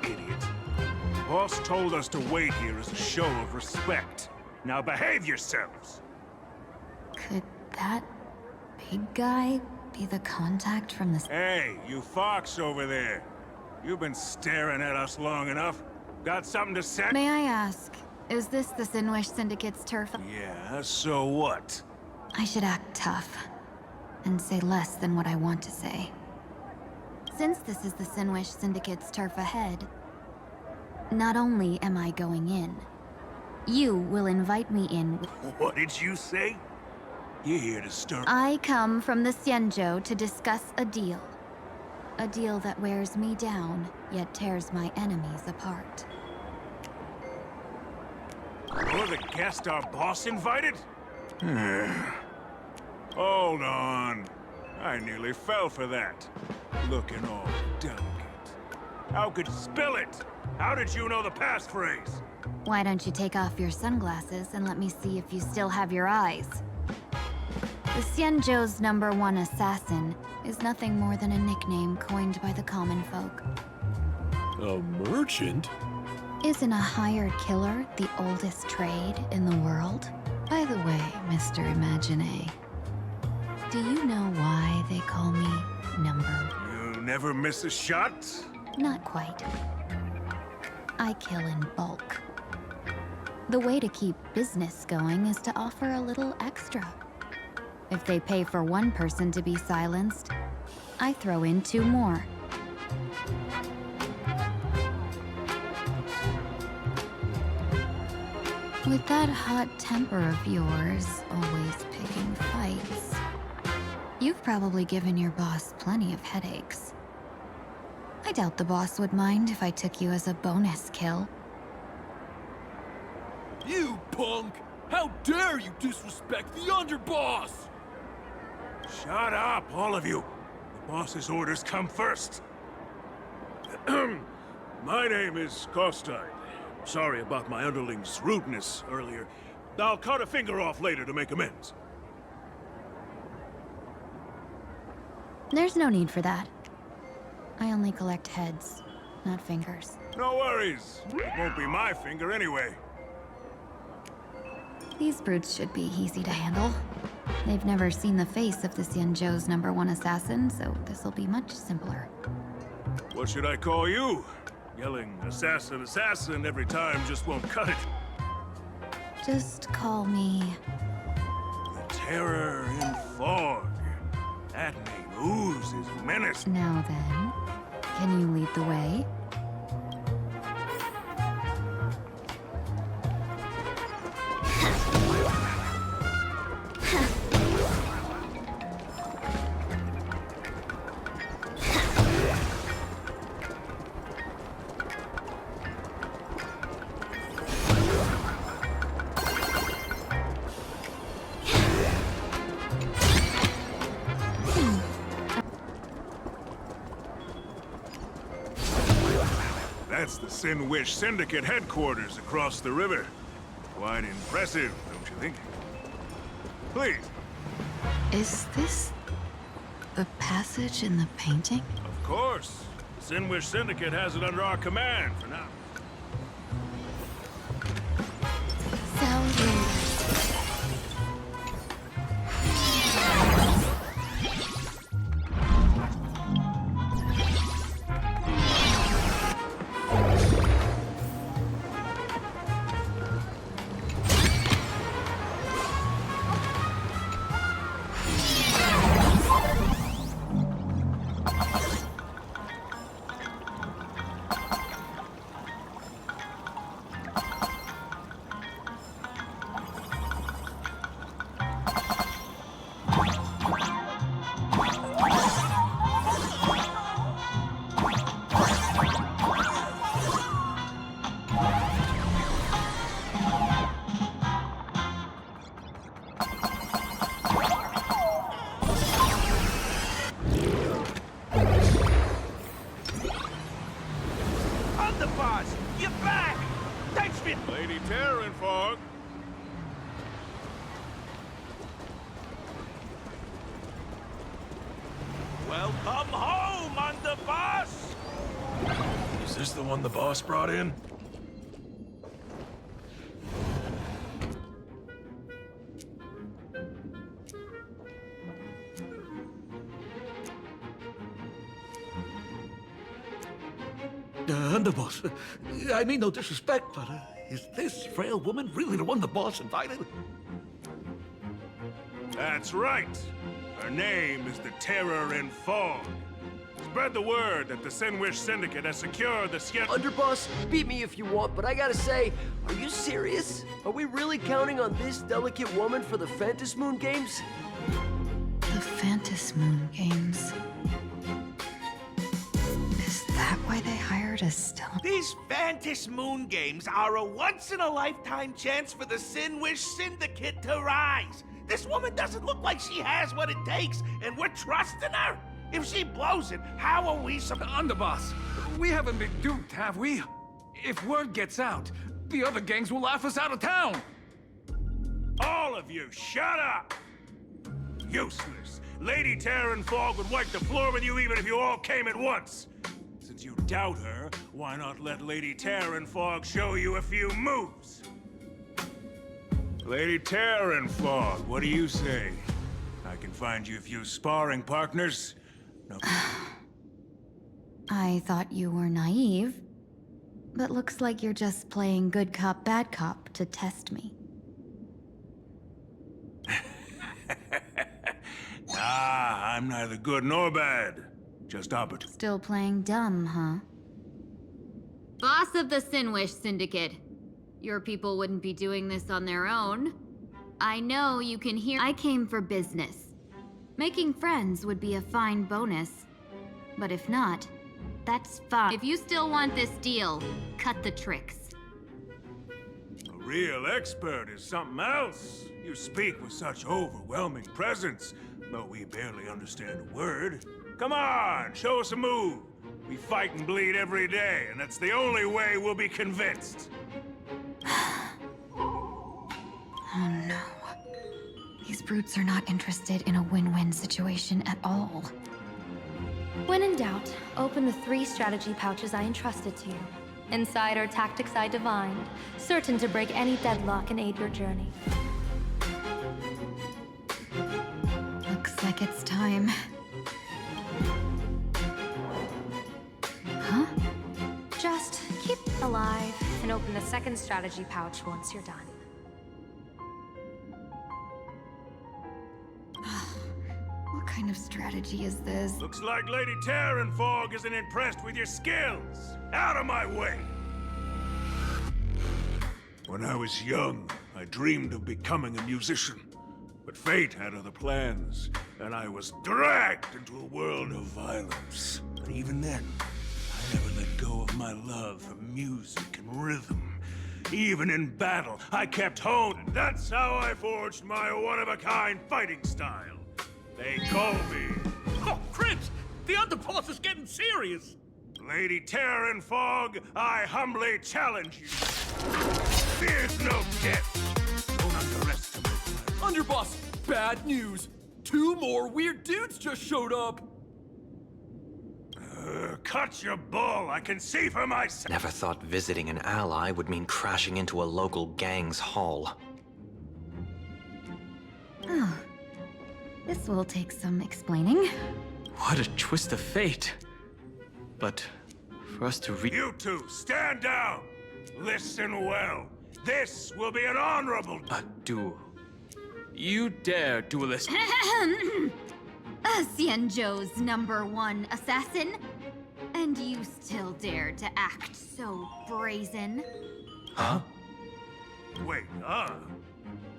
Idiot. Boss told us to wait here as a show of respect. Now behave yourselves! Could that big guy be the contact from the... Hey, you fox over there. You've been staring at us long enough. Got something to say? May I ask, is this the Sinwish Syndicate's turf? Yeah, so what? I should act tough. And say less than what I want to say. Since this is the Sinwish Syndicate's turf ahead, not only am I going in, you will invite me in. What did you say? You're here to stir... I come from the Xianzhou to discuss a deal. A deal that wears me down, yet tears my enemies apart. You're the guest our boss invited? Hold on. I nearly fell for that. Looking all delicate. How could you spill it? How did you know the passphrase? Why don't you take off your sunglasses and let me see if you still have your eyes? The Xianzhou's #1 assassin is nothing more than a nickname coined by the common folk. A merchant? Isn't a hired killer the oldest trade in the world? By the way, Mr. Imagine, do you know why they call me number? You never miss a shot? Not quite. I kill in bulk. The way to keep business going is to offer a little extra. If they pay for one person to be silenced, I throw in 2 more. With that hot temper of yours, always picking fights, you've probably given your boss plenty of headaches. I doubt the boss would mind if I took you as a bonus kill. You punk! How dare you disrespect the underboss! Shut up, all of you. The boss's orders come first. My name is Kostine. Sorry about my underling's rudeness earlier. I'll cut a finger off later to make amends. There's no need for that. I only collect heads, not fingers. No worries. It won't be my finger anyway. These brutes should be easy to handle. They've never seen the face of the Xianzhou's #1 assassin, so this'll be much simpler. What should I call you? Yelling assassin, assassin every time just won't cut it. Just call me... The Terror in Fog. That name oozes menace. Now then, can you lead the way? That's the Sin Wish Syndicate headquarters across the river. Quite impressive, don't you think? Please. Is this the passage in the painting? Of course. The Sin Wish Syndicate has it under our command for now. Lady Terror in Fog. Welcome home, Underboss! Is this the one the boss brought in? Underboss, I mean no disrespect, but is this frail woman really the one the boss invited? That's right. Her name is the Terror in Fog. Spread the word that the Sin Wish Syndicate has secured the Underboss, beat me if you want, but I gotta say, are you serious? Are we really counting on this delicate woman for the Phantasmoon Games? The Phantasmoon Games. Is that why they hired a stone? These Phantasmoon Games are a once-in-a-lifetime chance for the Sin Wish Syndicate to rise. This woman doesn't look like she has what it takes, and we're trusting her. If she blows it, how are we Underboss, we haven't been duped, have we? If word gets out, the other gangs will laugh us out of town. All of you, shut up! Useless. Lady Terror in Fog would wipe the floor with you even if you all came at once. Since you doubt her, why not let Lady Terror in Fog show you a few moves? Lady Terror in Fog, what do you say? I can find you a few sparring partners. No. I thought you were naive, but looks like you're just playing good cop, bad cop to test me. I'm neither good nor bad. Just opportune. Still playing dumb, huh? Boss of the Sin Wish Syndicate. Your people wouldn't be doing this on their own. I know you can hear. I came for business. Making friends would be a fine bonus. But if not, that's fine. If you still want this deal, cut the tricks. A real expert is something else. You speak with such overwhelming presence. though we barely understand a word. Come on, show us a move. We fight and bleed every day, and that's the only way we'll be convinced. Oh no. These brutes are not interested in a win-win situation at all. When in doubt, open the 3 strategy pouches I entrusted to you. Inside are tactics I divined, certain to break any deadlock and aid your journey. Looks like it's time. Huh? Just keep alive and open the 2nd strategy pouch once you're done. What kind of strategy is this? Looks like Lady Fog isn't impressed with your skills. Out of my way! When I was young, I dreamed of becoming a musician. But fate had other plans, and I was dragged into a world of violence. But even then, I never let go of my love for music and rhythm. Even in battle, I kept honing. That's how I forged my one-of-a-kind fighting style. They call me... Oh, Prince! The underboss is getting serious! Lady Fog, I humbly challenge you. Fear's no death. Don't underestimate my... Underboss, bad news. 2 more weird dudes just showed up. Cut your bull. I can see for myself. Never thought visiting an ally would mean crashing into a local gang's hall. Oh. This will take some explaining. What a twist of fate. But for us to You two, stand down! Listen well. This will be an honorable... A duel. You dare, duelist. Xianzhou's #1 assassin? And you still dare to act so brazen? Huh? Wait,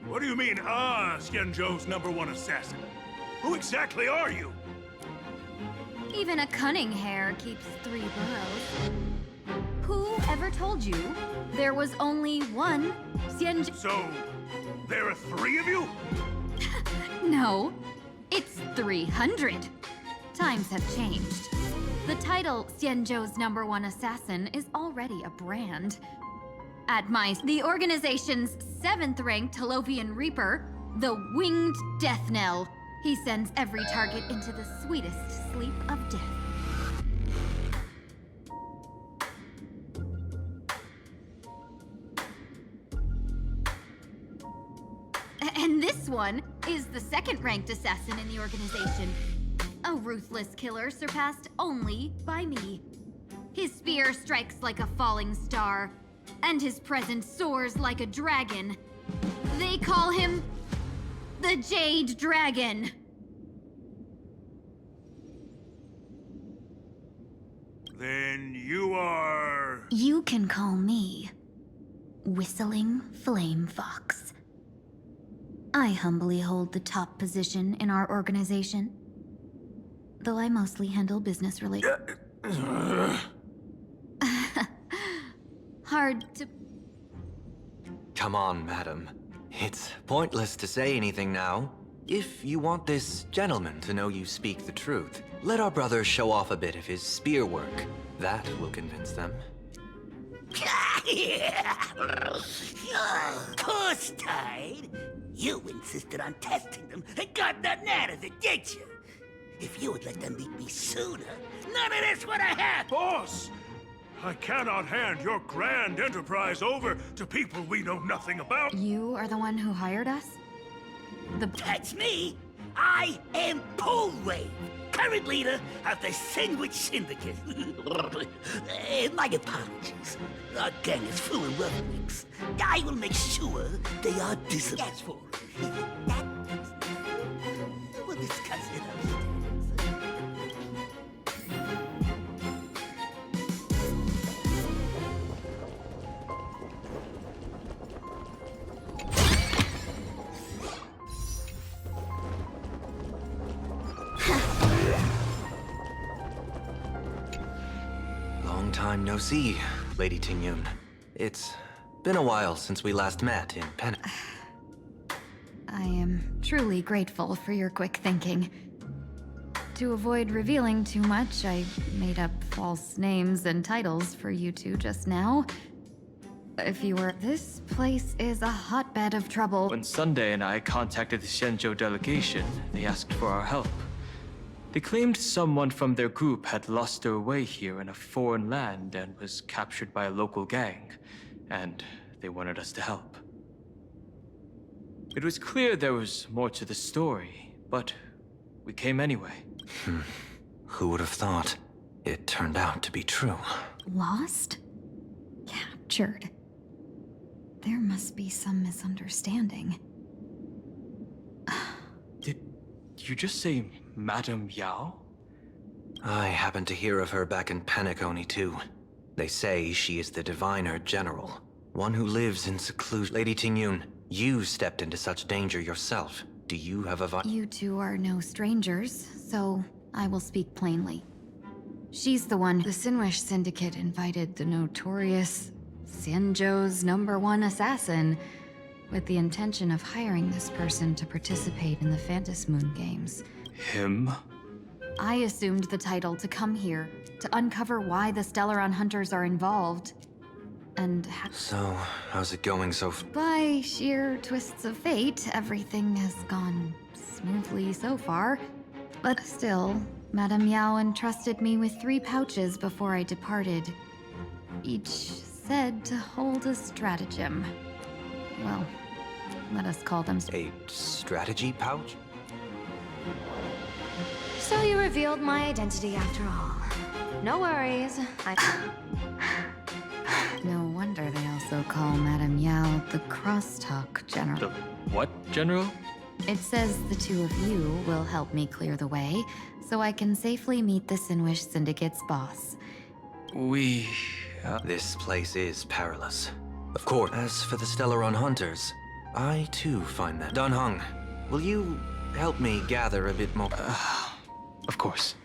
What do you mean, Xianzhou's #1 assassin? Who exactly are you? Even a cunning hare keeps 3 burrows. Who ever told you there was only one Xianzhou? So, there are 3 of you? No, it's 300. Times have changed. The title Xianzhou's #1 assassin is already a brand. The organization's 7th-ranked Holovian Reaper, the Winged Death Knell. He sends every target into the sweetest sleep of death. And this one is the 2nd-ranked assassin in the organization. A ruthless killer surpassed only by me. His spear strikes like a falling star, and his presence soars like a dragon. They call him the Jade Dragon. Then you are... You can call me Whistling Flame Fox. I humbly hold the top position in our organization, though I mostly handle business related. Hard to... Come on, madam. It's pointless to say anything now. If you want this gentleman to know you speak the truth, let our brother show off a bit of his spear work. That will convince them. Course, Tide. You insisted on testing them and got nothing out of it, did you? If you would let them meet me sooner, none of this would have happened. Boss! I cannot hand your grand enterprise over to people we know nothing about. You are the one who hired us? That's me. I am Polwave, current leader of the Sandwich Syndicate. My apologies. Our gang is full of roughnecks. I will make sure they are disciplined. As for that, we'll discuss it upstairs. Long time no see, Lady Tingyun. It's been a while since we last met in Pen... I am truly grateful for your quick thinking. To avoid revealing too much, I made up false names and titles for you two just now. If you were... This place is a hotbed of trouble. When Sunday and I contacted the Xianzhou delegation, they asked for our help. They claimed someone from their group had lost their way here in a foreign land and was captured by a local gang, and they wanted us to help. It was clear there was more to the story, but we came anyway. Who would have thought? It turned out to be true. Lost? Captured. There must be some misunderstanding. Did you just say Madame Yao? I happened to hear of her back in Penacony too. They say she is the Diviner General, one who lives in seclusion. Lady Tingyun, you stepped into such danger yourself. Do you have a You two are no strangers, so I will speak plainly. She's the one. The Sinwish Syndicate invited the notorious Xianzhou's #1 assassin with the intention of hiring this person to participate in the Phantasmoon Games. Him? I assumed the title to come here, to uncover why the Stellaron Hunters are involved, and So, how's it going so by sheer twists of fate, everything has gone smoothly so far. But still, Madame Yao entrusted me with 3 pouches before I departed. Each said to hold a stratagem. Well, let us call them... A strategy pouch? So you revealed my identity after all. No worries. No wonder they also call Madame Yao the Crosstalk General. The what, General? It says the 2 of you will help me clear the way, so I can safely meet the Sinwish Syndicate's boss. We... This place is perilous. Of course. As for the Stellaron Hunters, I too find them. Dunhung, will you help me gather a bit more? Of course.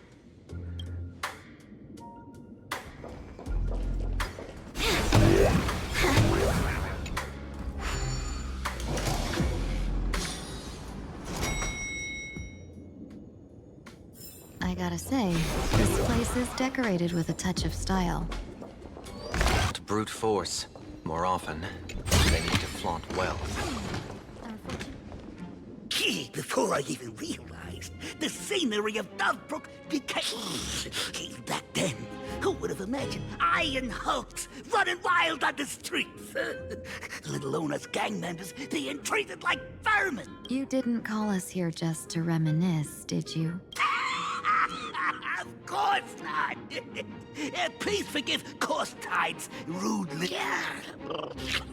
I gotta say, this place is decorated with a touch of style. Brute force. More often, they need to flaunt wealth. Gee, before I even realized, the scenery of Dovebrook became... Back then, who would have imagined iron hulks running wild on the streets? Let alone us gang members being treated like vermin. You didn't call us here just to reminisce, did you? Of course not. Please forgive coarse tides rudely.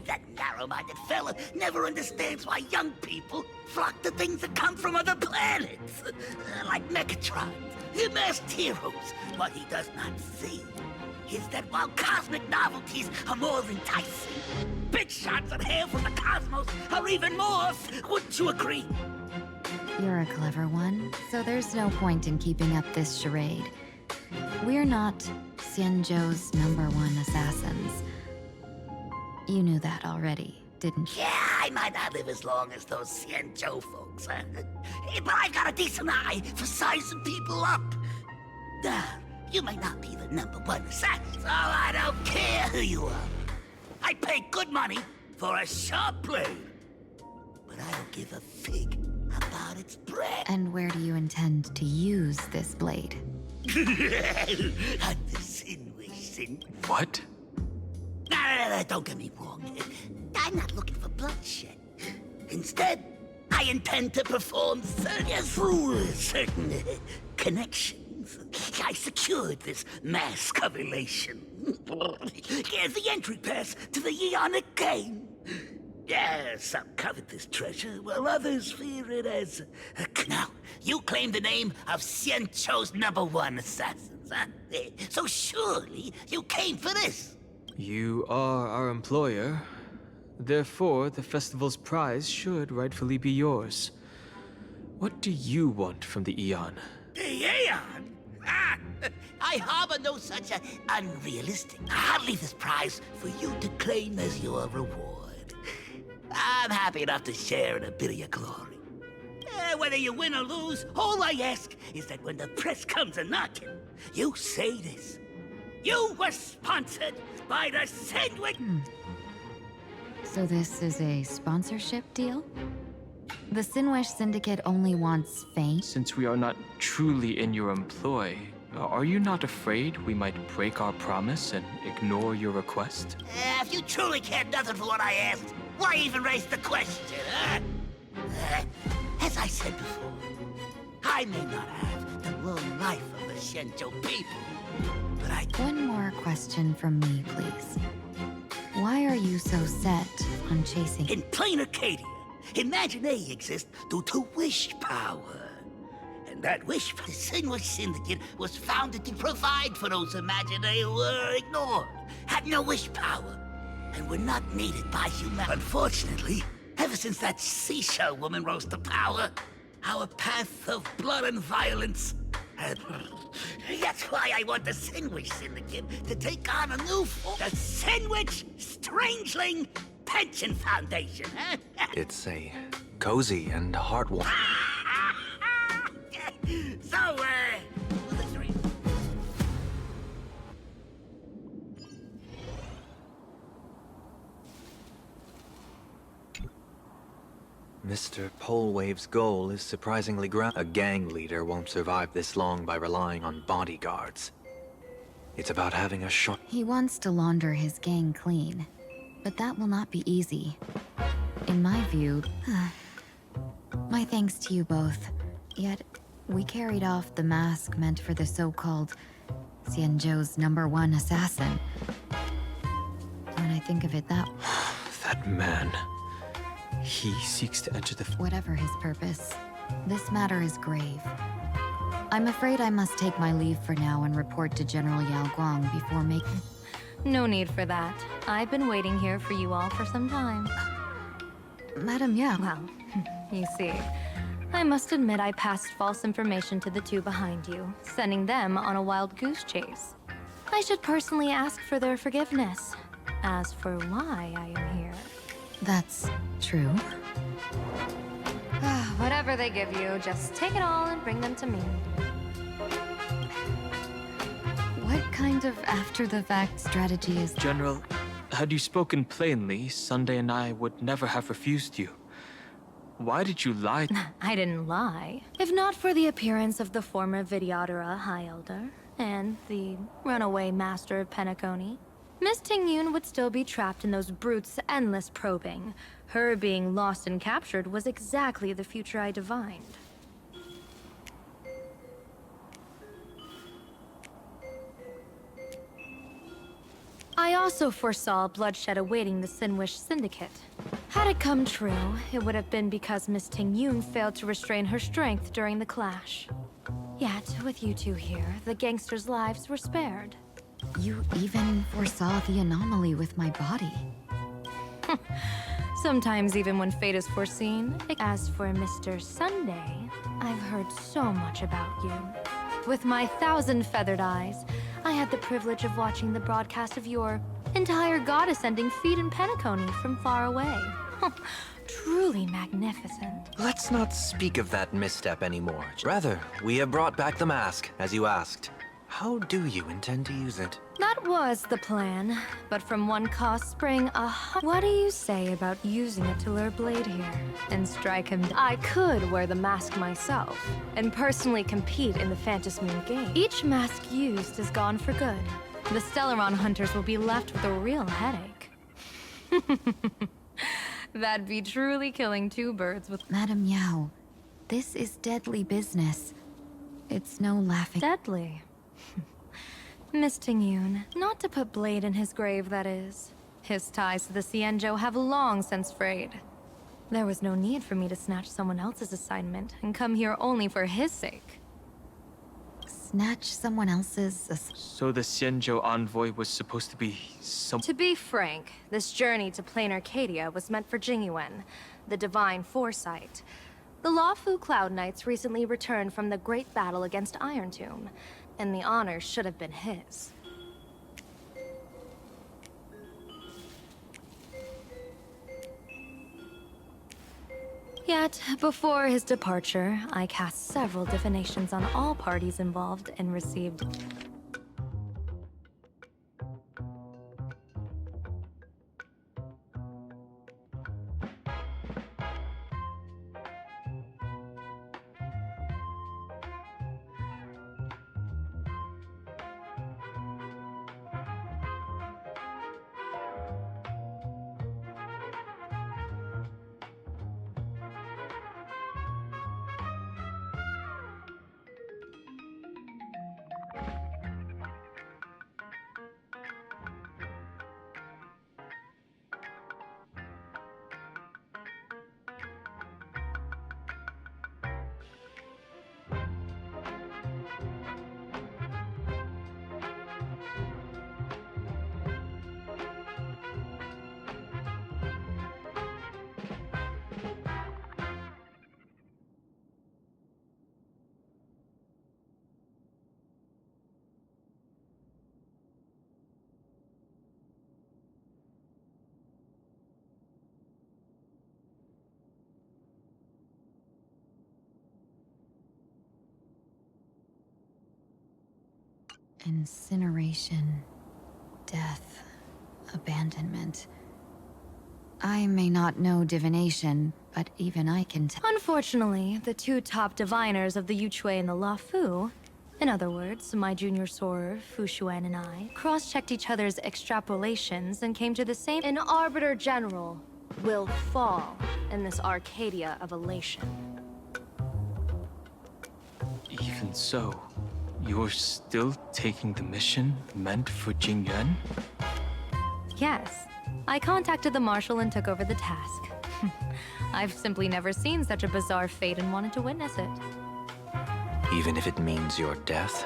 That narrow-minded fella never understands why young people flock to things that come from other planets. Like Mechatrons, masked heroes. What he does not see is that while cosmic novelties are more enticing, big shots that hail from the cosmos are even more. Wouldn't you agree? You're a clever one, so there's no point in keeping up this charade. We're not Xianzhou's #1 assassins. You knew that already, didn't you? Yeah, I might not live as long as those Xianzhou folks, but I've got a decent eye for sizing people up. You may not be the #1 assassin, so I don't care who you are. I pay good money for a sharp blade, but I don't give a fig about its bread. And where do you intend to use this blade? On the Sinwish. What? No, don't get me wrong. I'm not looking for bloodshed. Instead, I intend to perform certain connections. I secured this mass correlation. The entry pass to the Eonic game. Yeah, some covet this treasure, while others fear it as... Now, you claim the name of Xianzhou's #1 assassins, huh? So surely you came for this. You are our employer. Therefore, the festival's prize should rightfully be yours. What do you want from the Aeon? The Aeon? I harbor no such unrealistic... I'll leave this prize for you to claim as your reward. I'm happy enough to share in a bit of your glory. whether you win or lose, all I ask is that when the press comes a-knocking, you say this. You were sponsored by the Sandwich... So this is a sponsorship deal? The Sinwish Syndicate only wants fame? Since we are not truly in your employ, are you not afraid we might break our promise and ignore your request? If you truly cared nothing for what I asked, why even raise the question, huh? As I said before, I may not have the long life of the Shenzhou people, but I... One more question from me, please. Why are you so set on chasing... In PLANARCADIA, Imagination exists due to wish power. And that wish for the Sinwish Syndicate was founded to provide for those Imaginary who were ignored, had no wish power, and were not needed by humanity. Unfortunately, ever since that seashell woman rose to power, our path of blood and violence... That's why I want the Sinwish Syndicate to take on a new form. The Sinwish Strangeling Pension Foundation. It's a cozy and heartwarming. So, the three. Mr. Polwave's goal is surprisingly grand. A gang leader won't survive this long by relying on bodyguards. It's about having a short... He wants to launder his gang clean, but that will not be easy. In my view, my thanks to you both. Yet, we carried off the mask meant for the so-called Xianzhou's #1 assassin. When I think of it that... That man... He seeks to enter the... Whatever his purpose, this matter is grave. I'm afraid I must take my leave for now and report to General Yao Guang before making... No need for that. I've been waiting here for you all for some time. Madam Yao... Well, you see, I must admit I passed false information to the two behind you, sending them on a wild goose chase. I should personally ask for their forgiveness. As for why I am here... That's true. Whatever they give you, just take it all and bring them to me. What kind of after-the-fact strategy is... General, had you spoken plainly, Sunday and I would never have refused you. Why did you lie? I didn't lie. If not for the appearance of the former Vidyadhara High Elder and the runaway Master of Penacony, Miss Tingyun would still be trapped in those brutes' endless probing. Her being lost and captured was exactly the future I divined. I also foresaw bloodshed awaiting the Sinwish Syndicate. Had it come true, it would have been because Miss Tingyun failed to restrain her strength during the clash. Yet, with you two here, the gangsters' lives were spared. You even foresaw the anomaly with my body. Sometimes even when fate is foreseen. As for Mr. Sunday, I've heard so much about you. With my 1,000 feathered eyes, I had the privilege of watching the broadcast of your entire goddess-ending feat in Penacony from far away. Truly magnificent. Let's not speak of that misstep anymore. Rather, we have brought back the mask, as you asked. How do you intend to use it? That was the plan, but from one cost sprang a What do you say about using it to lure Blade here and strike him down? I could wear the mask myself and personally compete in the Phantasmoon game. Each mask used is gone for good. The Stellaron hunters will be left with a real headache. That'd be truly killing two birds with... Madam Yao, this is deadly business. It's no laughing... Deadly? Miss Tingyun, not to put Blade in his grave, that is. His ties to the Xianzhou have long since frayed. There was no need for me to snatch someone else's assignment and come here only for his sake. Snatch someone else's... So the Xianzhou envoy was supposed to be some... To be frank, this journey to PLANARCADIA was meant for Jingyuan, the Divine Foresight. The Lawfu Cloud Knights recently returned from the great battle against Iron Tomb, and the honor should have been his. Yet, before his departure, I cast several divinations on all parties involved and received incineration, death, abandonment. I may not know divination, but even I can tell. Unfortunately, the two top diviners of the Yuchui and the Luofu, in other words, my junior sorer, Fu Xuan, and I, cross-checked each other's extrapolations and came to the same— An Arbiter General will fall in this Arcadia of elation. Even so, you're still taking the mission meant for Jingyuan? Yes. I contacted the Marshal and took over the task. I've simply never seen such a bizarre fate and wanted to witness it. Even if it means your death?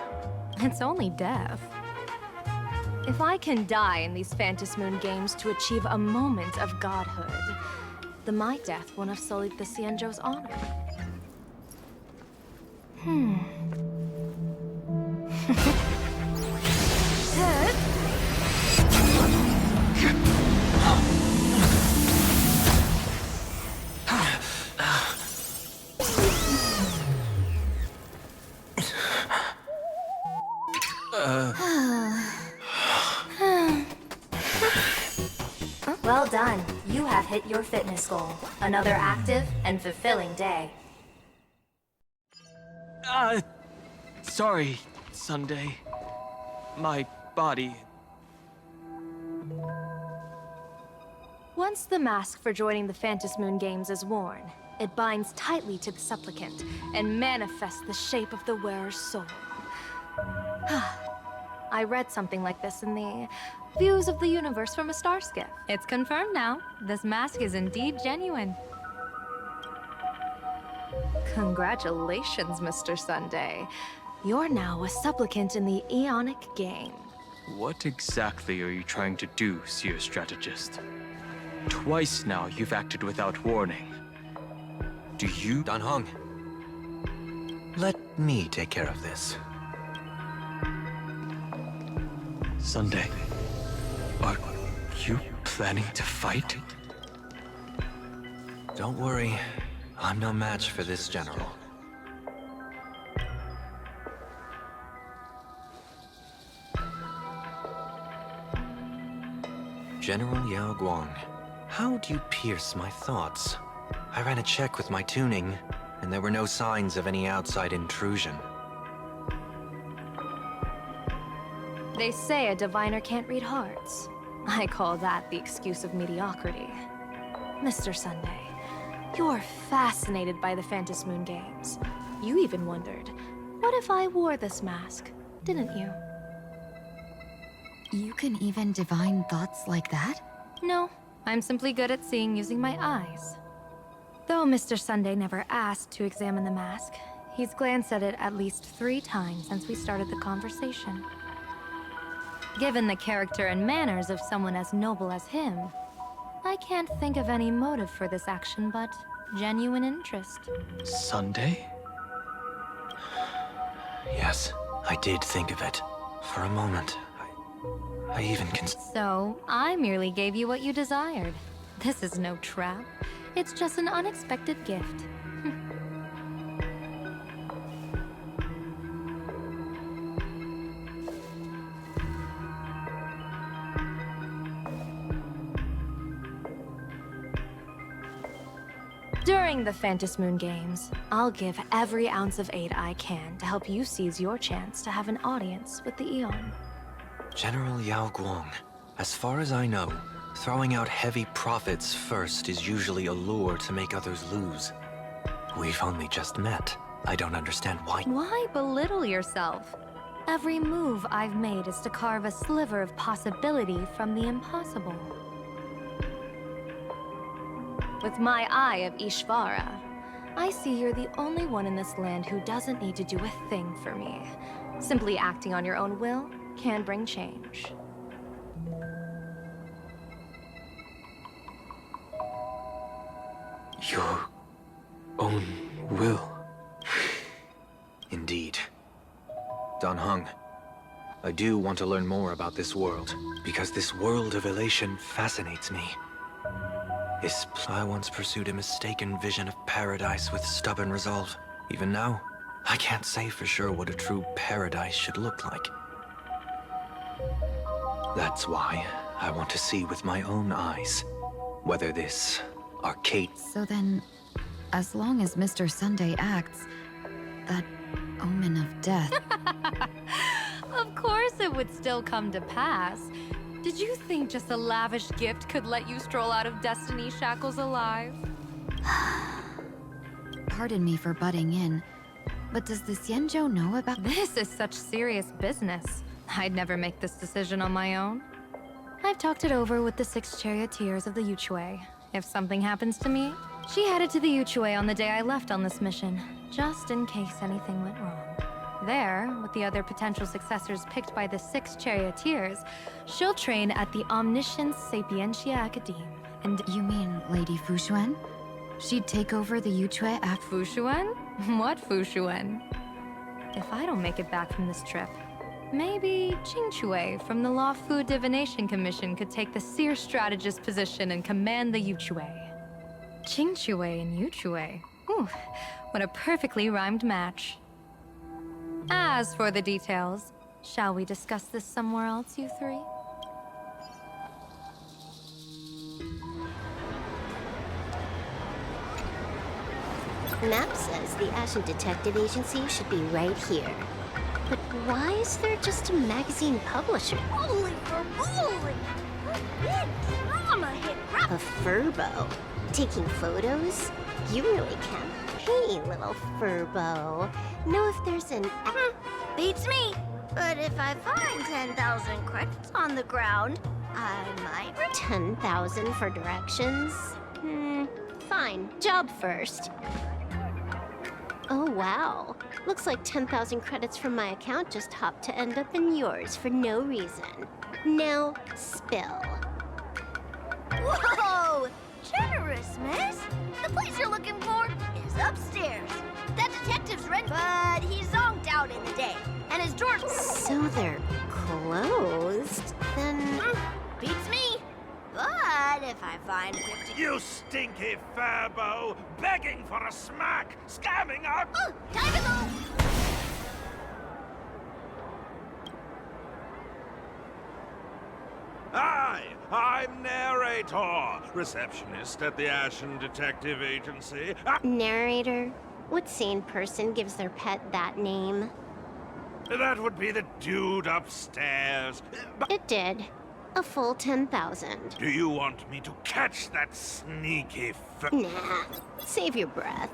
It's only death. If I can die in these Phantasmoon games to achieve a moment of godhood, then my death won't have sullied the Xianzhou's honor. Well done. You have hit your fitness goal. Another active and fulfilling day. Sorry, Sunday. My body. Once the mask for joining the Phantasmoon games is worn, it binds tightly to the supplicant and manifests the shape of the wearer's soul. I read something like this in the Views of the Universe from a Star Skiff. It's confirmed now. This mask is indeed genuine. Congratulations, Mr. Sunday. You're now a supplicant in the Aeonic game. What exactly are you trying to do, Seer Strategist? Twice now you've acted without warning. Do you— Dan Heng, let me take care of this. Sunday, are you planning to fight? Don't worry, I'm no match for this general. General Yao Guang, how do you pierce my thoughts? I ran a check with my tuning, and there were no signs of any outside intrusion. They say a diviner can't read hearts. I call that the excuse of mediocrity. Mr. Sunday, you're fascinated by the Phantasmoon games. You even wondered, what if I wore this mask? Didn't you? You can even divine thoughts like that? No, I'm simply good at seeing using my eyes. Though Mr. Sunday never asked to examine the mask, he's glanced at it at least 3 times since we started the conversation. Given the character and manners of someone as noble as him, I can't think of any motive for this action but genuine interest. Sunday? Yes, I did think of it. For a moment, I even So, I merely gave you what you desired. This is no trap. It's just an unexpected gift. During the Phantasmoon Games, I'll give every ounce of aid I can to help you seize your chance to have an audience with the Eon. General Yao Guang, as far as I know, throwing out heavy profits first is usually a lure to make others lose. We've only just met. I don't understand why. Why belittle yourself? Every move I've made is to carve a sliver of possibility from the impossible. With my eye of Ishvara, I see you're the only one in this land who doesn't need to do a thing for me. Simply acting on your own will can bring change. Your own will. Indeed. Dan Heng, I do want to learn more about this world, because this world of elation fascinates me. I once pursued a mistaken vision of paradise with stubborn resolve. Even now, I can't say for sure what a true paradise should look like. That's why I want to see with my own eyes whether this arcade... So then, as long as Mr. Sunday acts, that omen of death... Of course it would still come to pass. Did you think just a lavish gift could let you stroll out of Destiny's shackles alive? Pardon me for butting in, but does the Xianzhou know about... This is such serious business. I'd never make this decision on my own. I've talked it over with the 6 charioteers of the Yuchui. If something happens to me, she headed to the Yuchui on the day I left on this mission, just in case anything went wrong. There, with the other potential successors picked by the 6 charioteers, she'll train at the Omniscience Sapientia Academe. And you mean Lady Fushuan? She'd take over the Yuchui after... Fushuan? What Fushuan? If I don't make it back from this trip, maybe Qingchui from the Law Fu Divination Commission could take the seer strategist position and command the Yuchui. Qingchui and Yuchui. Ooh, what a perfectly rhymed match. As for the details, shall we discuss this somewhere else, you three? Map says the Ashen Detective Agency should be right here. But why is there just a magazine publisher? Holy for holy! Big drama hit right. A furbo? Taking photos? You really can. Hey, little furbo. Know if there's an... Beats me. But if I find 10,000 credits on the ground, I might... 10,000 for directions? Fine. Job first. Oh, wow. Looks like 10,000 credits from my account just hopped to end up in yours for no reason. Now, spill. Whoa! Generous, miss. The place you're looking for is upstairs. That detective's rent, but he's zonked out in the day, and his door's... So they're closed? Then... Beats me. But if I find 50... You stinky furbo! Begging for a smack! Scamming our... Time to go! Hi, I'm Narrator, receptionist at the Ashen Detective Agency. Narrator? What sane person gives their pet that name? That would be the dude upstairs. It did. A full 10,000. Do you want me to catch that sneaky Nah, save your breath.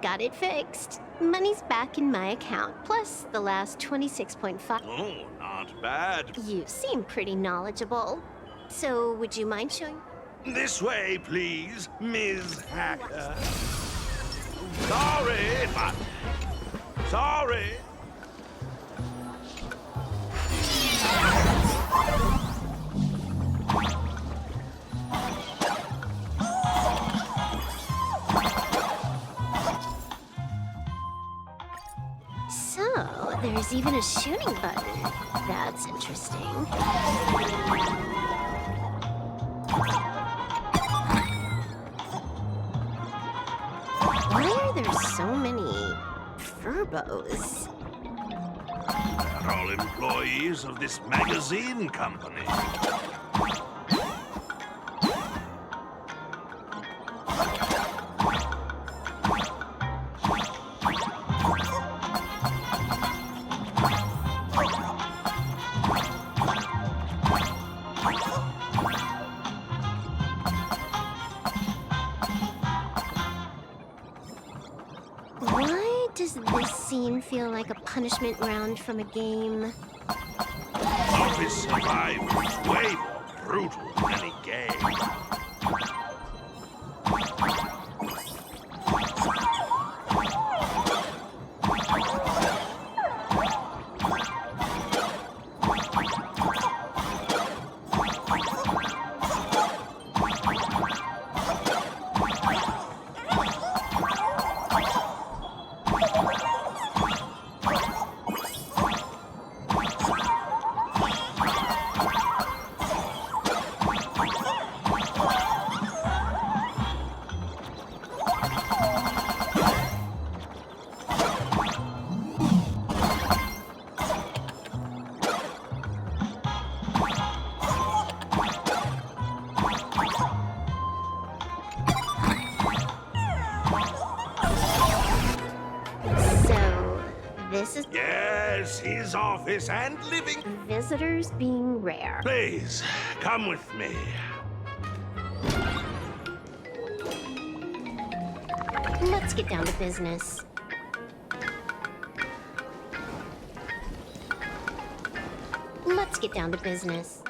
Got it fixed. Money's back in my account, plus the last 26.5. Oh, not bad. You seem pretty knowledgeable. So, would you mind showing? This way, please, Ms. Hacker. Sorry, but... Sorry. So, there's even a shooting button. That's interesting. there's so many furbos? They're all employees of this magazine company. Why does this scene feel like a punishment round from a game? Office survivors way more brutal than any game. This is... Yes, his office and living... Visitors being rare. Please, come with me. Let's get down to business. Let's get down to business.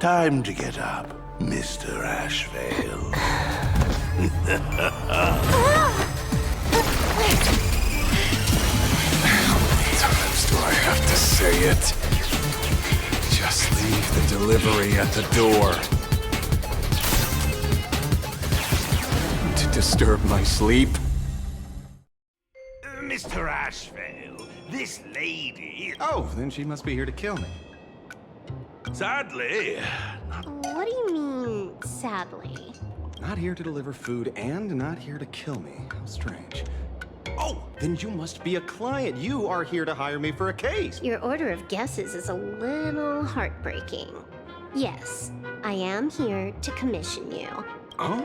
Time to get up, Mr. Ashvale. Times do I have to say it? Just leave the delivery at the door. To disturb my sleep? Mr. Ashvale, this lady... Oh, then she must be here to kill me. Sadly... What do you mean, sadly? Not here to deliver food and not here to kill me. How strange. Oh, then you must be a client. You are here to hire me for a case. Your order of guesses is a little heartbreaking. Yes, I am here to commission you. Oh,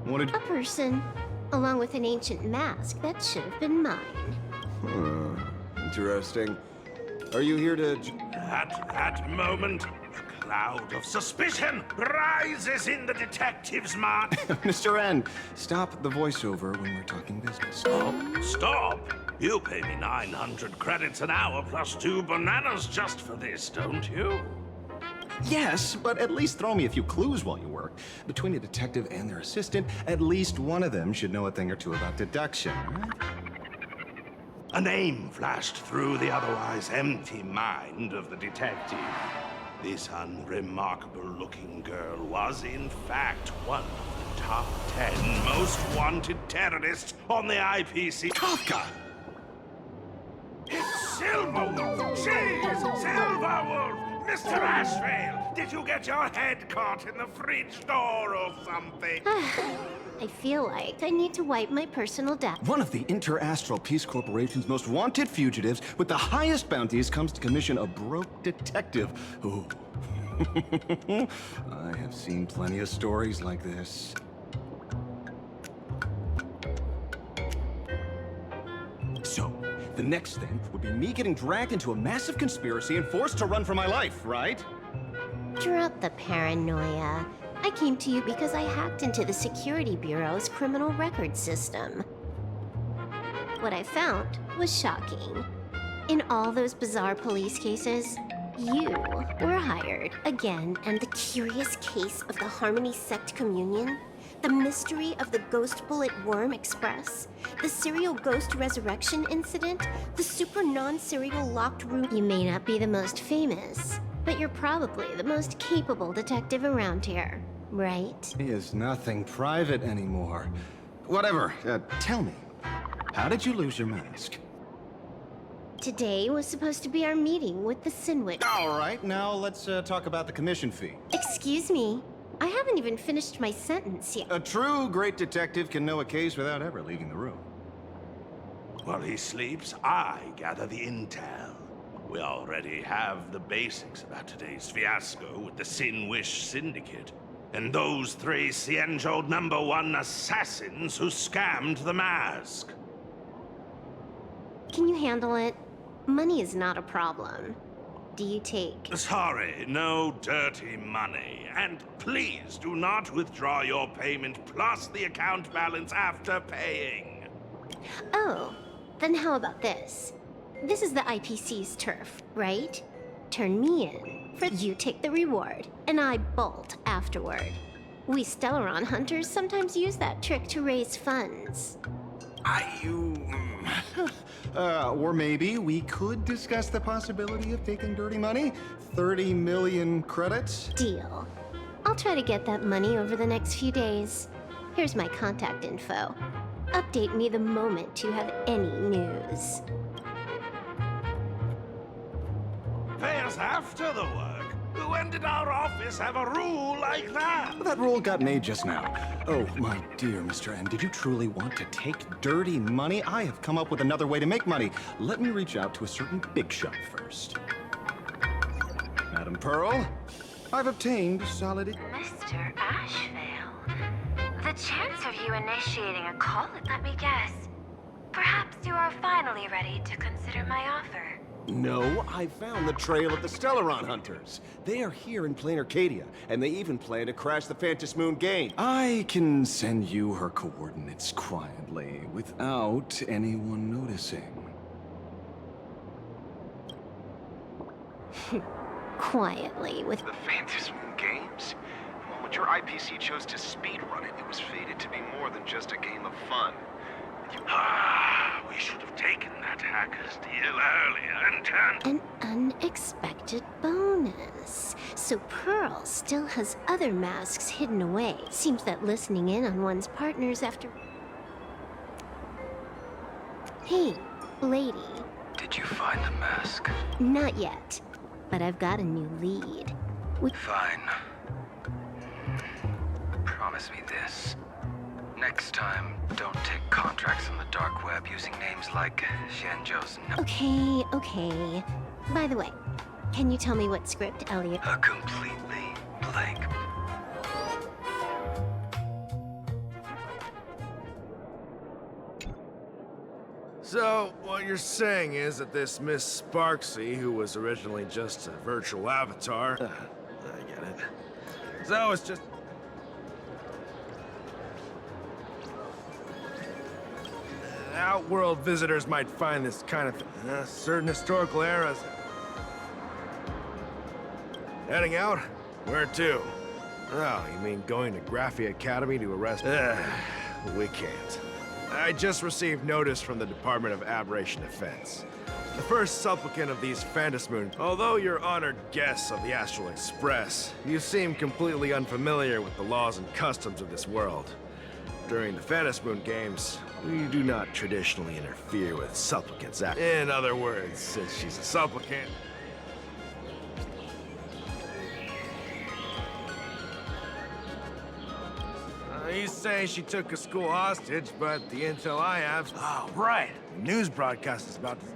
What did... A person, along with an ancient mask that should have been mine. Interesting. Are you here to... At that moment, a cloud of suspicion rises in the detective's mind. Mr. N, stop the voiceover when we're talking business. Stop! You pay me 900 credits an hour plus 2 bananas just for this, don't you? Yes, but at least throw me a few clues while you work. Between a detective and their assistant, at least one of them should know a thing or two about deduction, right? A name flashed through the otherwise empty mind of the detective. This unremarkable-looking girl was, in fact, one of the top 10 most wanted terrorists on the IPC. Kafka! It's Silverwolf! She's Silverwolf! Mr. Ashvale, did you get your head caught in the fridge door or something? I feel like I need to wipe my personal data. One of the Interastral Peace Corporation's most wanted fugitives with the highest bounties comes to commission a broke detective. Ooh. I have seen plenty of stories like this. So, the next thing would be me getting dragged into a massive conspiracy and forced to run for my life, right? Drop the paranoia. I came to you because I hacked into the Security Bureau's criminal record system. What I found was shocking. In all those bizarre police cases, you were hired again, and the curious case of the Harmony Sect Communion, the mystery of the Ghost Bullet Worm Express, the serial ghost resurrection incident, the super non-serial locked room. You may not be the most famous, but you're probably the most capable detective around here, right? He is nothing private anymore. Whatever, tell me, how did you lose your mask? Today was supposed to be our meeting with the Sinwich. All right, now let's talk about the commission fee. Excuse me, I haven't even finished my sentence yet. A true great detective can know a case without ever leaving the room. While he sleeps, I gather the intel. We already have the basics about today's fiasco with the Sin-Wish Syndicate, and those 3 Xianzhou #1 assassins who scammed the mask. Can you handle it? Money is not a problem. Do you take... Sorry, no dirty money. And please do not withdraw your payment plus the account balance after paying. Oh, then how about this? This is the IPC's turf, right? Turn me in, for you take the reward, and I bolt afterward. We Stellaron hunters sometimes use that trick to raise funds. Or maybe we could discuss the possibility of taking dirty money? 30 million credits? Deal. I'll try to get that money over the next few days. Here's my contact info. Update me the moment you have any news. Pay us after the work? When did our office have a rule like that? That rule got made just now. Oh, my dear Mr. N, did you truly want to take dirty money? I have come up with another way to make money. Let me reach out to a certain big shot first. Madam Pearl, I've obtained solid... Mr. Ashvale, the chance of you initiating a call, let me guess. Perhaps you are finally ready to consider my offer. No, I found the trail of the Stellaron hunters. They are here in PLANARCADIA, and they even plan to crash the Phantom Moon game. I can send you her coordinates quietly, without anyone noticing. Quietly, with... The Phantom Moon games? Well, when your IPC chose to speedrun it, it was fated to be more than just a game of fun. We should have taken that hacker's deal earlier and turned... An unexpected bonus. So Pearl still has other masks hidden away. Seems that listening in on one's partners after... Hey, lady. Did you find the mask? Not yet, but I've got a new lead. Fine. Promise me this. Next time, don't take contracts on the dark web using names like Xianzhou's... Okay. By the way, can you tell me what script Elliot... A completely blank. So, what you're saying is that this Miss Sparksy, who was originally just a virtual avatar... I get it. So it's just... Outworld visitors might find this kind of certain historical eras. Heading out? Where to? Oh, you mean going to Graphi Academy to arrest... we can't. I just received notice from the Department of Aberration Defense. The first supplicant of these Phantom Moon. Although you're honored guests of the Astral Express, you seem completely unfamiliar with the laws and customs of this world. During the Phantom Moon games, we do not traditionally interfere with supplicants' acts. In other words, since she's a supplicant... You say she took a school hostage, but the intel I have... Oh, right! The news broadcast is about to...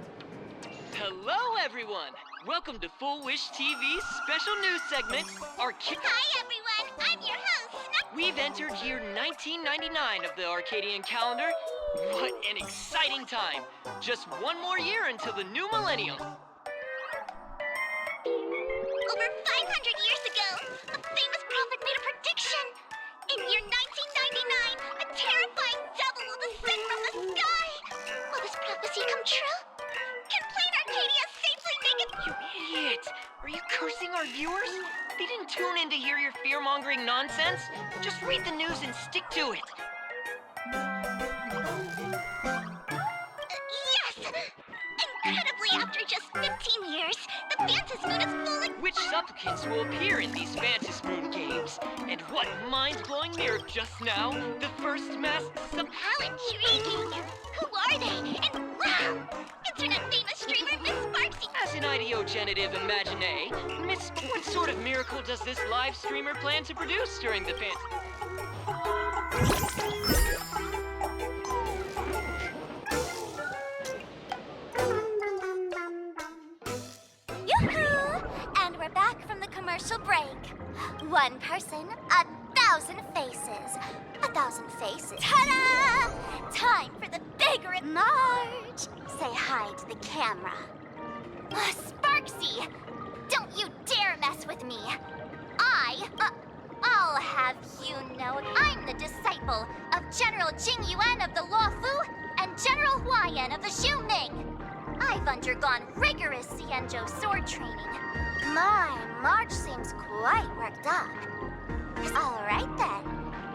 Hello, everyone! Welcome to Full Wish TV's special news segment, Hi, everyone! I'm your host, We've entered year 1999 of the Arcadian calendar. What an exciting time! Just one more year until the new millennium. Over 500 years ago, a famous prophet made a prediction. In year 1999, a terrifying devil will descend from the sky. Will this prophecy come true? Can PLANARCADIA safely make it? You idiot! Are you cursing our viewers? They didn't tune in to hear your fear-mongering nonsense. Just read the news and stick to it. Yes! Incredibly, after just 15 years, the Phantom Moon is fully... Which supplicants will appear in these Phantom Moon games? And what mind-blowing mirror just now? The first masked How intriguing! Who are they? And wow! Internet famous streamer Miss Sparksy! As an ideogenitive imagine, Miss... What's sort of miracle does this live streamer plan to produce during the fan? Yoo-hoo! And we're back from the commercial break. One person, 1,000 faces. 1,000 faces. Ta-da! Time for the big Marge! Say hi to the camera. Sparksy! Don't you dare mess with me! I'll have you know I'm the disciple of General Jing Yuan of the Luofu and General Huayan of the Xu Ming. I've undergone rigorous Xianzhou sword training. My, Marge seems quite worked up. All right then.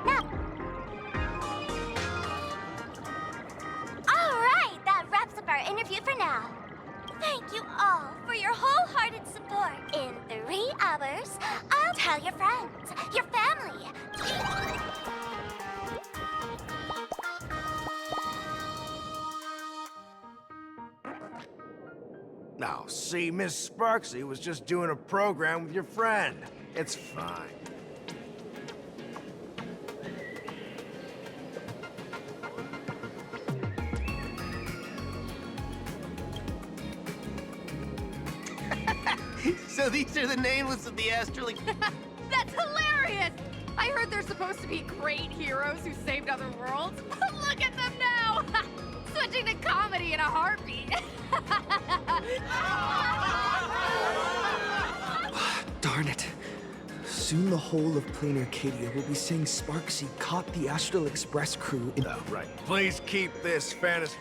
Now. All right, that wraps up our interview for now. Thank you all for your wholehearted support. In 3 hours, I'll tell your friends, your family. Now, see, Miss Sparksy was just doing a program with your friend. It's fine. So these are the nameless of the Astralic. That's hilarious! I heard they're supposed to be great heroes who saved other worlds. Look at them now! Switching to comedy in a heartbeat. Darn it. Soon the whole of PLANARCADIA will be saying Sparksy caught the Astral Express crew in— Oh, right. Please keep this fantasy—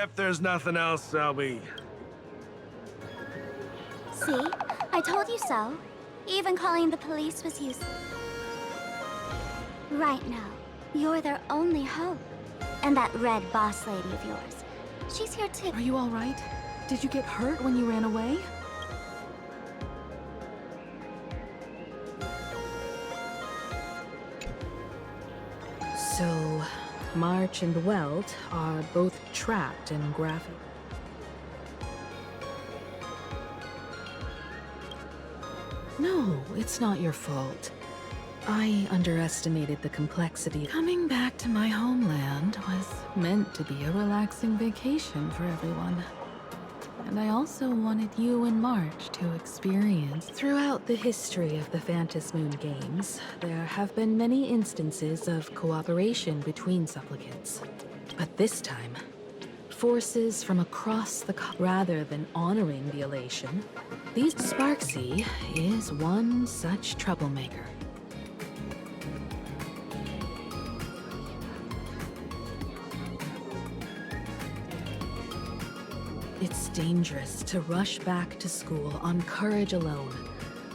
If there's nothing else, I'll be... See? I told you so. Even calling the police was useless. Right now, you're their only hope. And that red boss lady of yours. She's here too. Are you all right? Did you get hurt when you ran away? So, March and Welt are both trapped in Graphic. No, it's not your fault. I underestimated the complexity. Coming back to my homeland was meant to be a relaxing vacation for everyone. And I also wanted you and March to experience. Throughout the history of the Phantom Moon games, there have been many instances of cooperation between supplicants. But this time, forces from across the rather than honoring the elation, Sparksy is one such troublemaker. It's dangerous to rush back to school on courage alone,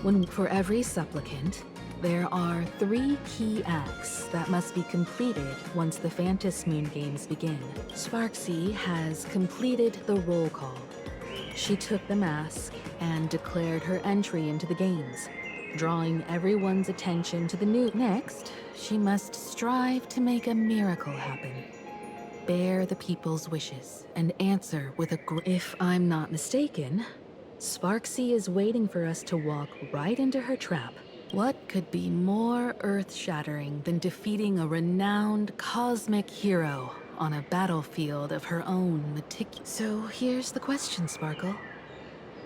when for every supplicant, there are 3 key acts that must be completed once the Phantom Moon games begin. Sparksy has completed the roll call. She took the mask and declared her entry into the games, drawing everyone's attention to the new. Next, she must strive to make a miracle happen. Bear the people's wishes and answer with a If I'm not mistaken, Sparksy is waiting for us to walk right into her trap. What could be more earth-shattering than defeating a renowned cosmic hero on a battlefield of her own So here's the question, Sparkle.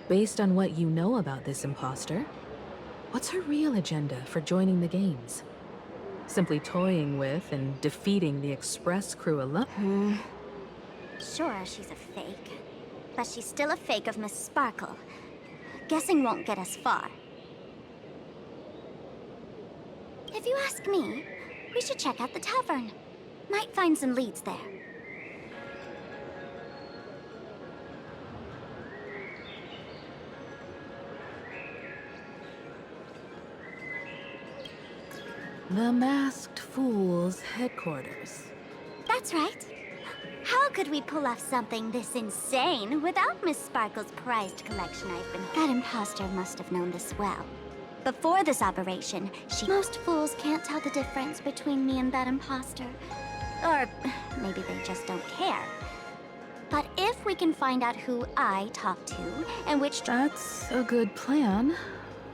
Based on what you know about this imposter, what's her real agenda for joining the games? Simply toying with and defeating the Express crew alone? Sure, she's a fake. But she's still a fake of Miss Sparkle. Guessing won't get us far. If you ask me, we should check out the tavern. Might find some leads there. The Masked Fool's headquarters. That's right. How could we pull off something this insane without Miss Sparkle's prized collection I've been... That imposter must have known this well. Before this operation, Most fools can't tell the difference between me and that imposter. Or maybe they just don't care. But if we can find out who I talked to, and which... That's a good plan,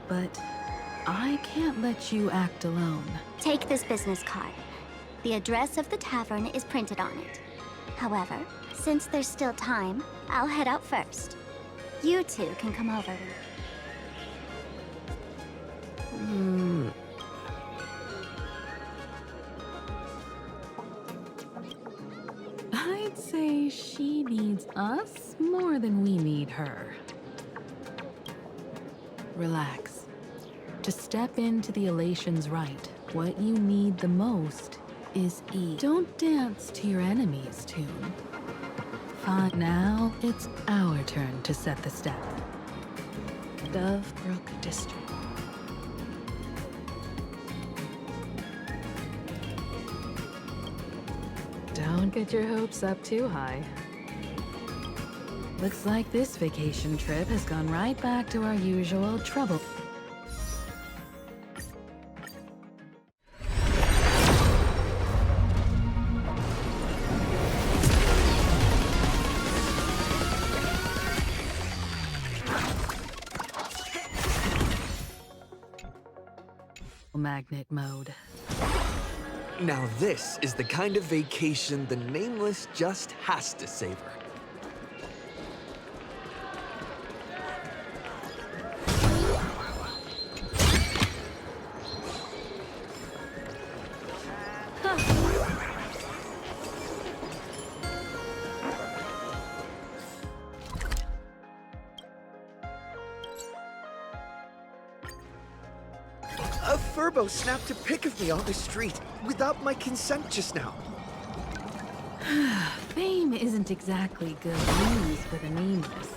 but I can't let you act alone. Take this business card. The address of the tavern is printed on it. However, since there's still time, I'll head out first. You two can come over. I'd say she needs us more than we need her. Relax. To step into the elation's right, what you need the most is ease. Don't dance to your enemy's tune. Fine. Now it's our turn to set the step. Dovebrook District. Don't get your hopes up too high. Looks like this vacation trip has gone right back to our usual trouble. Magnet mode. Now this is the kind of vacation the Nameless just has to savor. A Furbo snapped a pic of me on the street without my consent just now. Fame isn't exactly good news for the Nameless.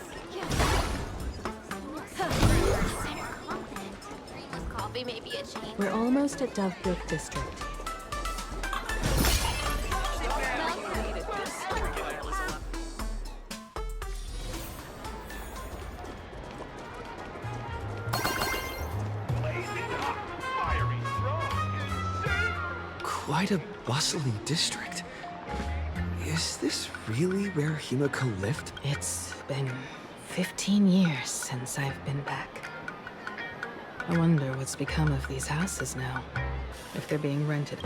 Coffee may be a change. We're almost at Dovebrook District. Quite a bustling district. Is this really where Himiko lived? It's been 15 years since I've been back. I wonder what's become of these houses now. If they're being rented.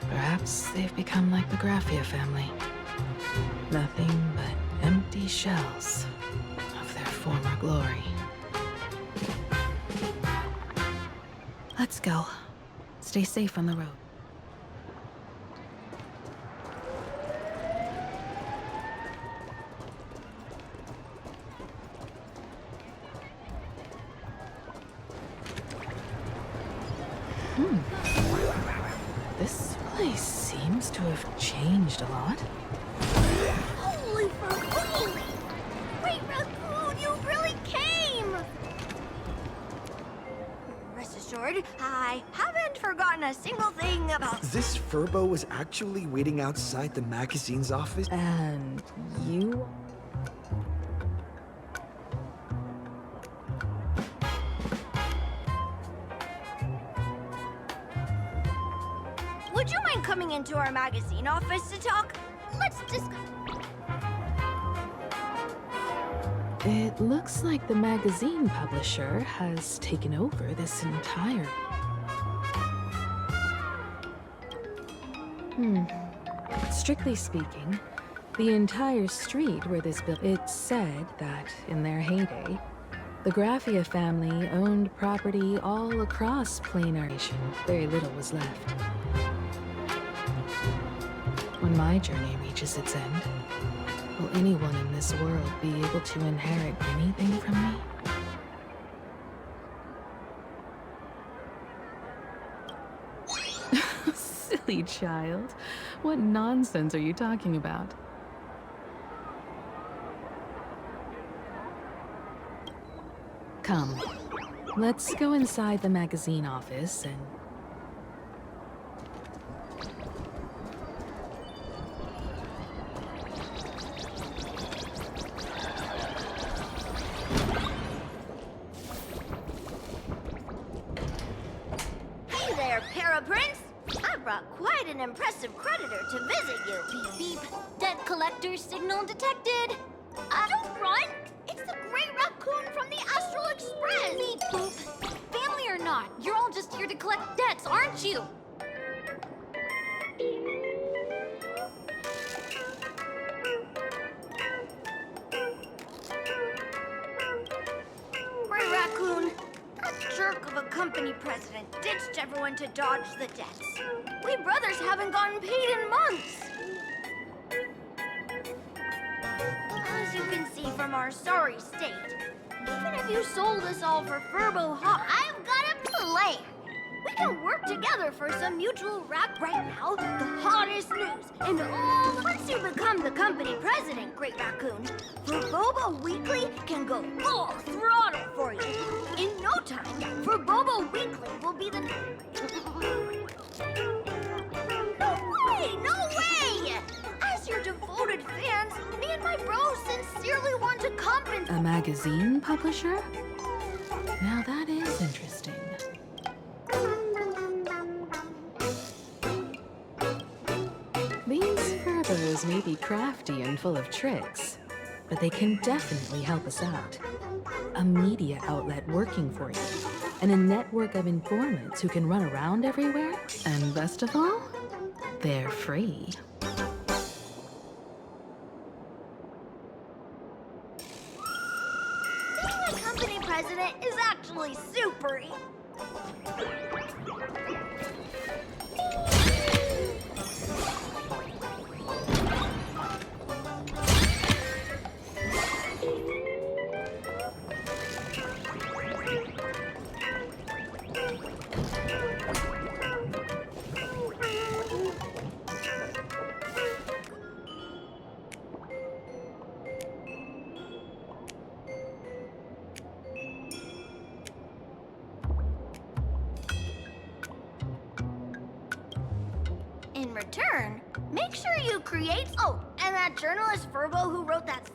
Perhaps they've become like the Graphia family. Nothing but empty shells of their former glory. Let's go. Stay safe on the road. This place seems to have changed a lot. Holy for holy! Great Raccoon, you really came! Rest assured, I haven't forgotten a single thing about... This Furbo was actually waiting outside the magazine's office? And you... Would you mind coming into our magazine office to talk? Let's discuss... It looks like the magazine publisher has taken over this entire... Strictly speaking, the entire street where this built... It's said that, in their heyday, the Graphia family owned property all across PLANARCADIA. Very little was left. When my journey reaches its end, will anyone in this world be able to inherit anything from me? Silly child. What nonsense are you talking about? Come, let's go inside the magazine office and... Hey there, Paraprince! I brought quite an impressive creditor to visit you. Beep beep. Debt collector signal detected. Don't run! It's the Great Raccoon from the Astral Express! Beep boop. Family or not, you're all just here to collect debts, aren't you? Great Raccoon, that jerk of a company president ditched everyone to dodge the debts. We brothers haven't gotten paid in months. As you can see from our sorry state, even if you sold us all for Furbo Hot, I've got a plan. We can work together for some mutual rack right now. The hottest news and all. Once you become the company president, Great Raccoon, Furbobo Weekly can go full throttle for you. In no time, Furbobo Weekly will be the. No way! As your devoted fans, me and my bros sincerely want to compensate. A magazine publisher? Now that is interesting. These Furbos may be crafty and full of tricks, but they can definitely help us out. A media outlet working for you, and a network of informants who can run around everywhere. And best of all, they're free. Being a company president is actually supery. In return, make sure you create. Oh, and that journalist Furbo who wrote that.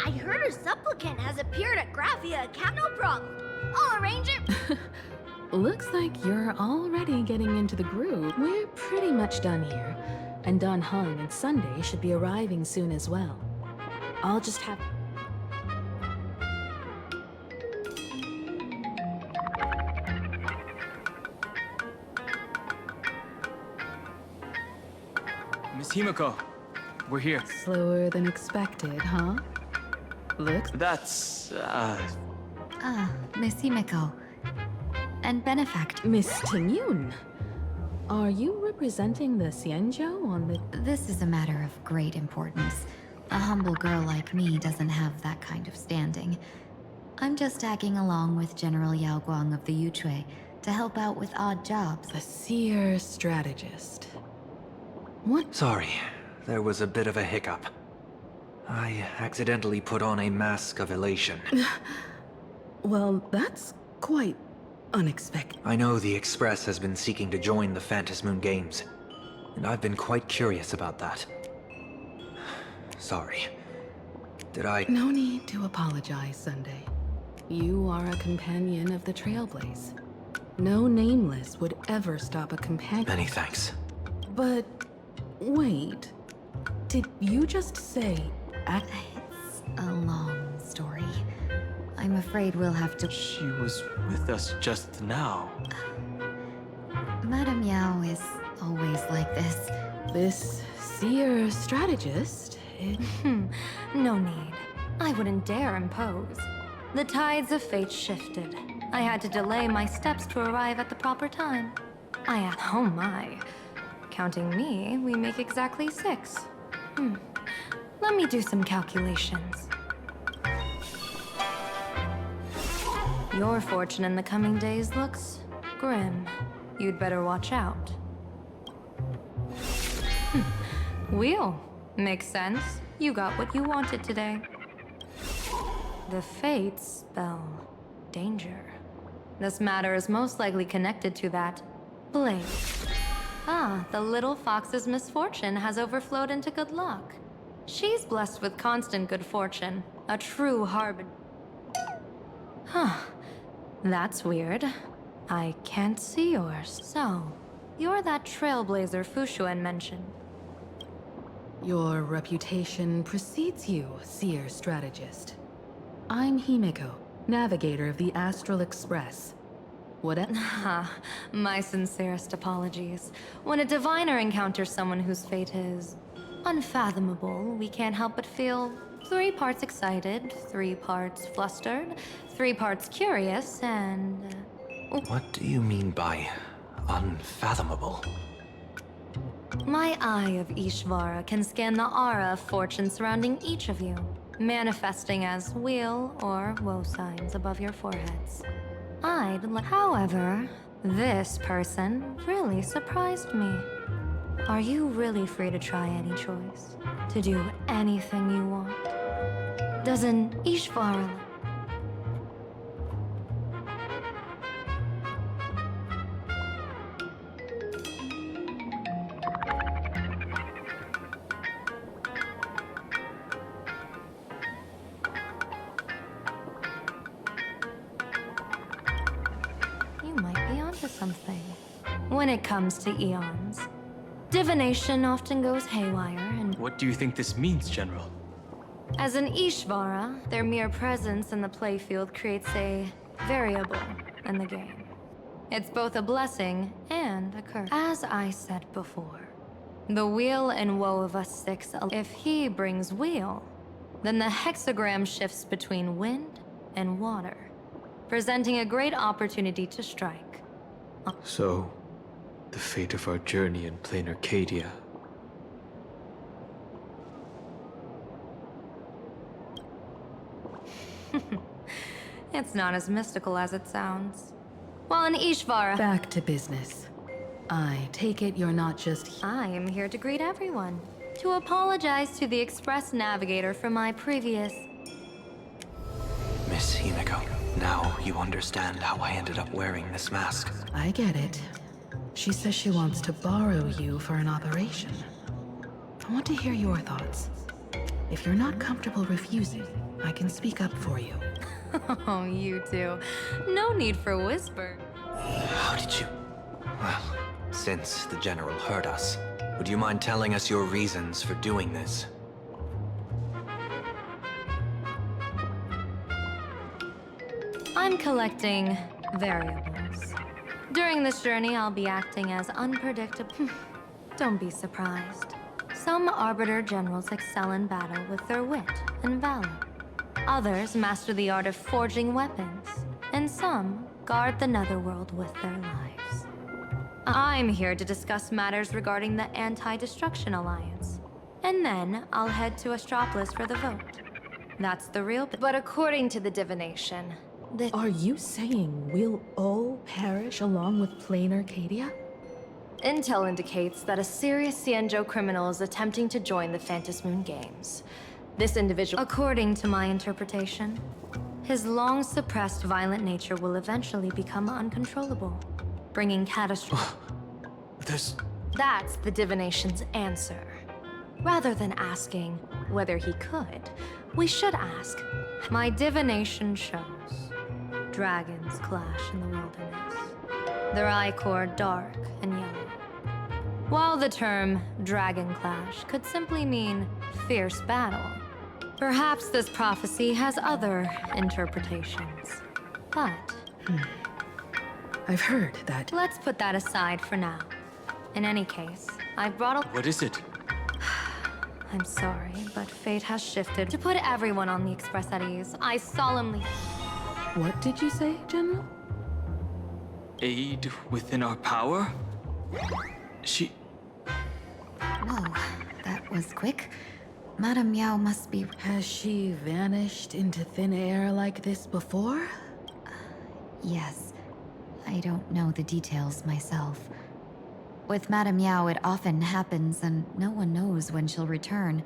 I heard a supplicant has appeared at Graphia. No problem. I'll arrange it. Looks like you're already getting into the groove. We're pretty much done here, and Don Hung and Sunday should be arriving soon as well. I'll just have... Miss Himiko, we're here. Slower than expected, huh? Looks... That's, Miss Himiko. And Benefact. Miss Tingyun, are you representing the Xianzhou on the... This is a matter of great importance. A humble girl like me doesn't have that kind of standing. I'm just tagging along with General Yao Guang of the Yuchui to help out with odd jobs. A seer strategist. What? Sorry, there was a bit of a hiccup. I accidentally put on a mask of elation. Well, that's quite unexpected. I know the Express has been seeking to join the Phantasmoon Games, and I've been quite curious about that. Sorry. Did I... No need to apologize, Sunday. You are a companion of the Trailblaze. No Nameless would ever stop a companion. Many thanks. But... wait. Did you just say... It's a long story. I'm afraid we'll have to... She was with us just now. Madame Yao is always like this. This seer strategist... No need. I wouldn't dare impose. The tides of fate shifted. I had to delay my steps to arrive at the proper time. Oh my. Counting me, we make exactly 6. Let me do some calculations. Your fortune in the coming days looks grim. You'd better watch out. Wheel. Makes sense. You got what you wanted today. The fates spell danger. This matter is most likely connected to that blade. Ah, the little fox's misfortune has overflowed into good luck. She's blessed with constant good fortune, a true harbinger. Huh. That's weird. I can't see yours. So, you're that trailblazer Fushuen mentioned. Your reputation precedes you, seer strategist. I'm Himeko, navigator of the Astral Express. My sincerest apologies. When a diviner encounters someone whose fate is unfathomable, we can't help but feel 3 parts excited, 3 parts flustered, 3 parts curious, and... What do you mean by unfathomable? My eye of Ishvara can scan the aura of fortune surrounding each of you, manifesting as weal or woe signs above your foreheads. However, this person really surprised me. Are you really free to try any choice? To do anything you want? Doesn't Ishvara... something. When it comes to eons, divination often goes haywire and... What do you think this means, General? As an Ishvara, their mere presence in the playfield creates a variable in the game. It's both a blessing and a curse. As I said before, the weal and woe of us 6, if he brings weal, then the hexagram shifts between wind and water, presenting a great opportunity to strike. So, the fate of our journey in PLANARCADIA. It's not as mystical as it sounds. While in Ishvara... Back to business. I take it you're not just... I am here to greet everyone. To apologize to the Express Navigator for my previous... Miss Himeko, now you understand how I ended up wearing this mask. I get it. She says she wants to borrow you for an operation. I want to hear your thoughts. If you're not comfortable refusing, I can speak up for you. Oh, you two. No need for whisper. How did you... Well, since the General heard us, would you mind telling us your reasons for doing this? I'm collecting variables. During this journey, I'll be acting as unpredictable... Don't be surprised. Some Arbiter Generals excel in battle with their wit and valor. Others master the art of forging weapons. And some guard the netherworld with their lives. I'm here to discuss matters regarding the Anti-Destruction Alliance. And then I'll head to Astropolis for the vote. That's the real... But according to the divination... Are you saying we'll all perish along with PLANARCADIA? Intel indicates that a serious Xianzhou criminal is attempting to join the Phantasmoon Games. This individual, according to my interpretation, his long-suppressed violent nature will eventually become uncontrollable, bringing catastrophe. That's the divination's answer. Rather than asking whether he could, we should ask, my divination shows dragons clash in the wilderness. Their ichor dark and yellow. While the term dragon clash could simply mean fierce battle, perhaps this prophecy has other interpretations. But... I've heard that... Let's put that aside for now. In any case, I've brought a... What is it? I'm sorry, but fate has shifted. To put everyone on the Express at ease, I solemnly... What did you say, General? Aid within our power? She... Whoa, that was quick. Madame Yao must be... Has she vanished into thin air like this before? Yes. I don't know the details myself. With Madame Yao, it often happens, and no one knows when she'll return.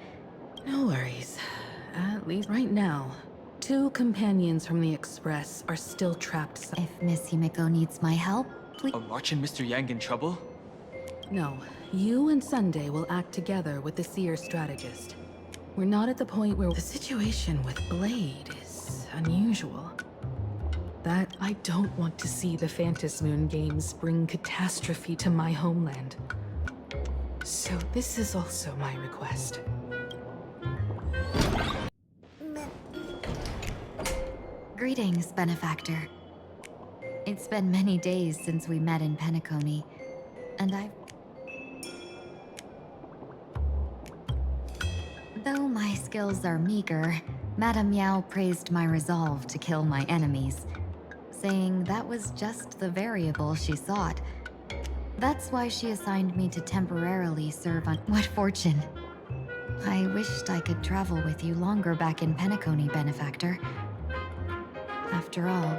No worries. At least right now, 2 companions from the Express are still trapped. If Miss Himiko needs my help, please. Are March and Mr. Yang in trouble? No, you and Sunday will act together with the Seer strategist. We're not at the point where the situation with Blade is unusual. That I don't want to see the Phantasmoon games bring catastrophe to my homeland. So this is also my request. Greetings, Benefactor. It's been many days since we met in Penacony, and Though my skills are meager, Madame Yao praised my resolve to kill my enemies, saying that was just the variable she sought. That's why she assigned me to temporarily serve on— What fortune! I wished I could travel with you longer back in Penacony, Benefactor. After all,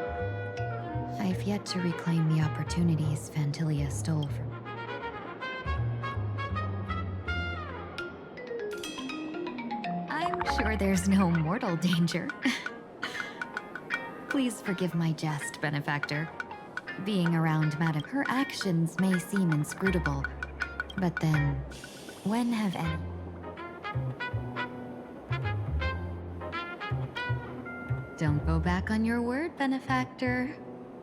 I've yet to reclaim the opportunities Phantilia stole from me. I'm sure there's no mortal danger. Please forgive my jest, Benefactor. Being around Madame, her actions may seem inscrutable, but then, when have any— Don't go back on your word, Benefactor.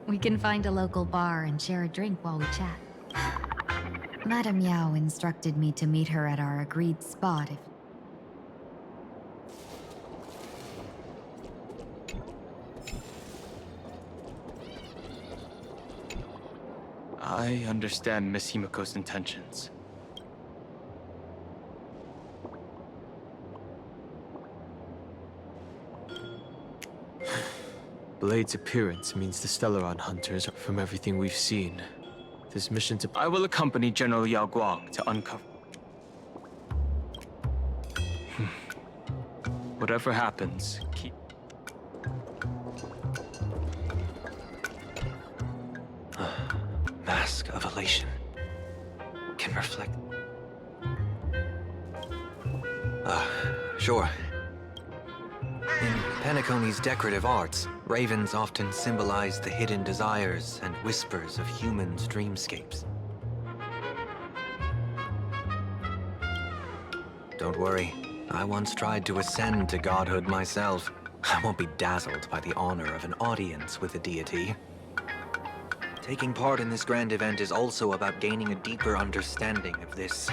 We can find a local bar and share a drink while we chat. Madame Yao instructed me to meet her at our agreed spot if— I understand Miss Himiko's intentions. Blade's appearance means the Stellaron hunters are— From everything we've seen, this mission to— I will accompany General Yao Guang to uncover— Whatever happens, keep— Mask of elation can reflect. Sure. In Penacony's decorative arts, ravens often symbolize the hidden desires and whispers of humans' dreamscapes. Don't worry, I once tried to ascend to godhood myself. I won't be dazzled by the honor of an audience with a deity. Taking part in this grand event is also about gaining a deeper understanding of this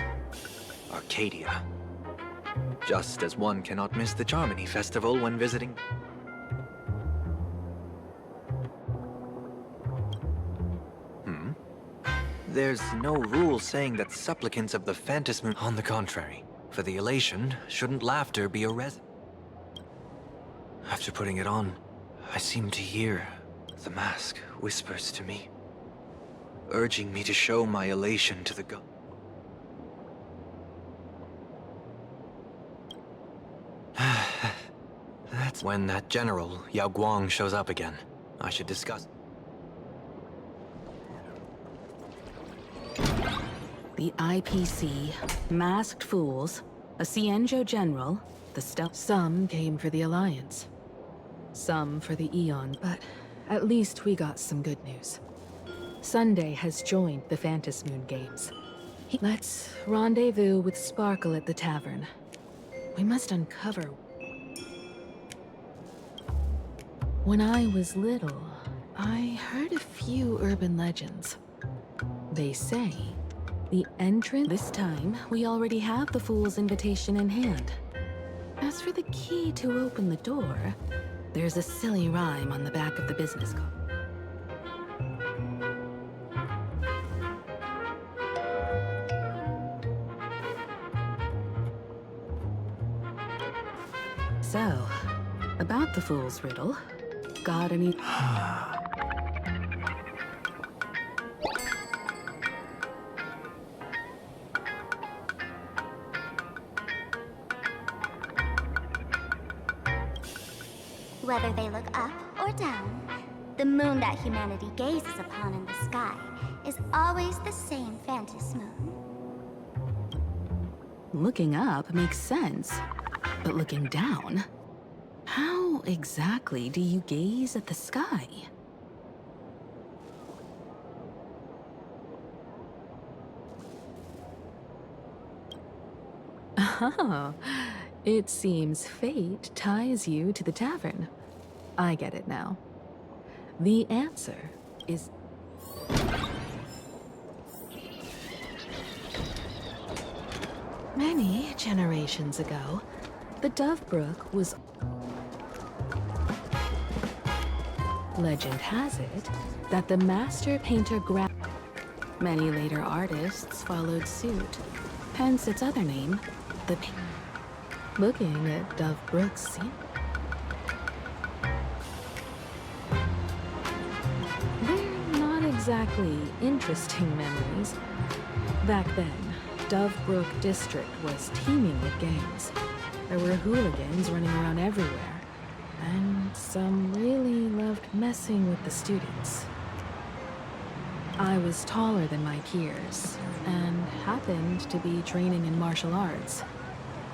Arcadia. Just as one cannot miss the Charmony Festival when visiting. There's no rule saying that supplicants of the Phantasmoon— On the contrary, for the elation, shouldn't laughter be a resin? After putting it on, I seem to hear the mask whispers to me, urging me to show my elation to the god. That's when that general, Yao Guang, shows up again. I should discuss. The IPC, masked fools, a Cienjo general, the Some came for the Alliance. Some for the Eon, but at least we got some good news. Sunday has joined the Phantasmoon games. Let's rendezvous with Sparkle at the tavern. We must uncover— When I was little, I heard a few urban legends. They say the entrance— This time, we already have the Fool's invitation in hand. As for the key to open the door, there's a silly rhyme on the back of the business card. So, about the Fool's riddle, got any— Whether they look up or down, The moon that humanity gazes upon in the sky is always the same Phantom moon. Looking up makes sense, but looking down? How exactly do you gaze at the sky? Oh, it seems fate ties you to the tavern. I get it now. The answer is... Many generations ago, the Dove Brook was... Legend has it that the master painter Many later artists followed suit, hence its other name, the Looking at Dove Brook's scene. They're not exactly interesting memories. Back then, Dove Brook District was teeming with gangs. There were hooligans running around everywhere, and some really loved messing with the students. I was taller than my peers, and happened to be training in martial arts.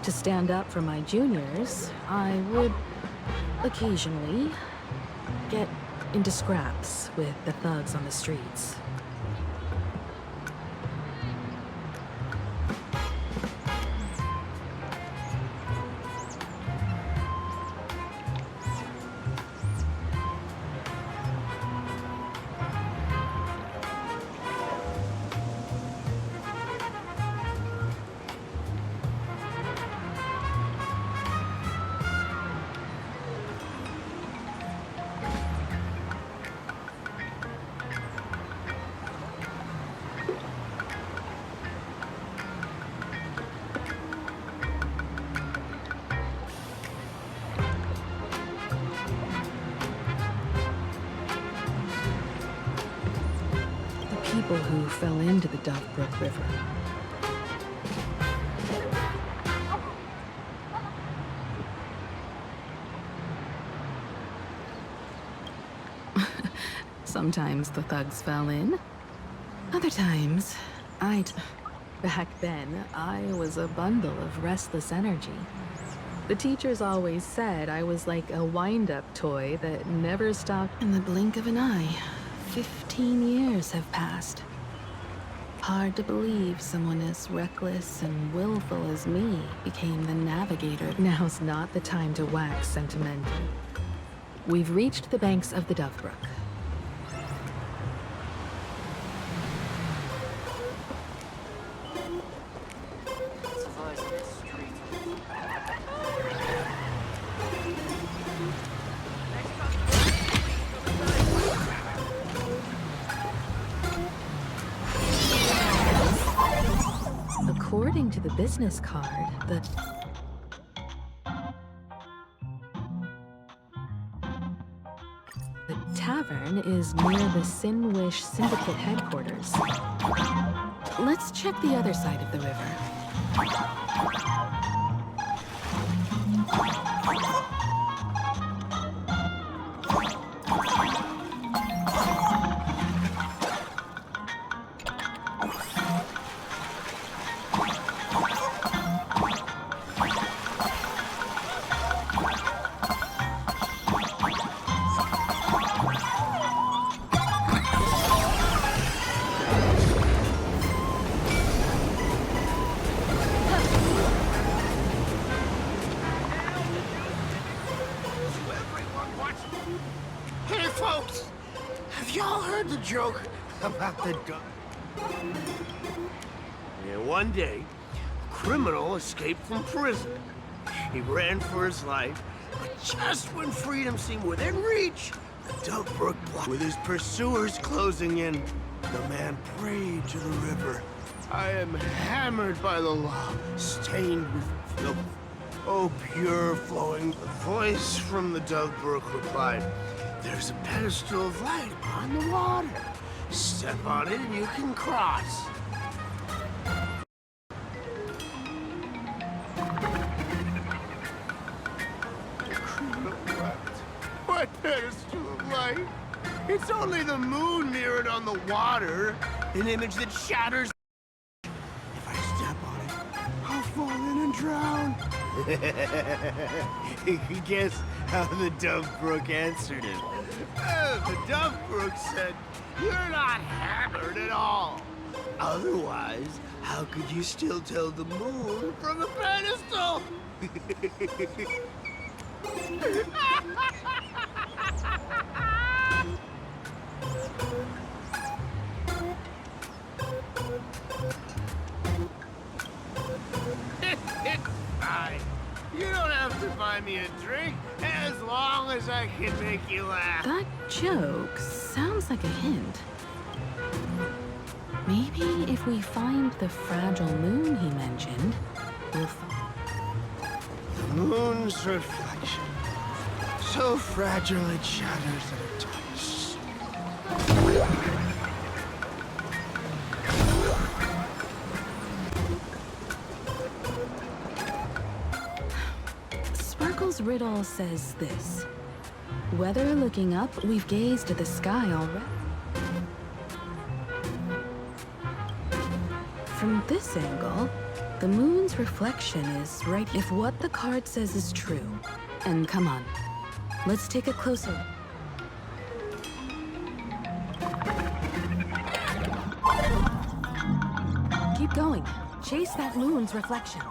To stand up for my juniors, I would occasionally get into scraps with the thugs on the streets. People who fell into the Dove Brook River. Sometimes the thugs fell in. Other times, Back then, I was a bundle of restless energy. The teachers always said I was like a wind-up toy that never stopped in the blink of an eye. 15 years have passed. Hard to believe someone as reckless and willful as me became the navigator. Now's not the time to wax sentimental. We've reached the banks of the Dove Brook. According to the business card, the tavern is near the Sinwish Syndicate headquarters. Let's check the other side of the river. Hey, folks! Have y'all heard the joke about the duck? Yeah, one day, a criminal escaped from prison. He ran for his life, but just when freedom seemed within reach, the Dove Brook blocked. With his pursuers closing in, the man prayed to the river. I am hammered by the law, stained with filth. Oh, pure flowing. The voice from the Dove Brook replied, "There's a pedestal of light on the water. Step on it and you can cross." Criminal wept. What pedestal of light? It's only the moon mirrored on the water. An image that shatters. If I step on it, I'll fall in and drown. Guess how the Dove Brook answered him. The Dove Brook said, "You're not hammered at all. Otherwise, how could you still tell the moon from a pedestal?" Fine. You don't have to buy me a drink as long as I can make you laugh. That joke sounds like a hint. Maybe if we find the fragile moon he mentioned, we'll Moon's reflection. So fragile it shatters at a touch. Sparkle's riddle says this. Whether looking up, we've gazed at the sky already. From this angle, the moon's reflection is right if what the card says is true. And come on, let's take a closer look. Keep going. Chase that moon's reflection.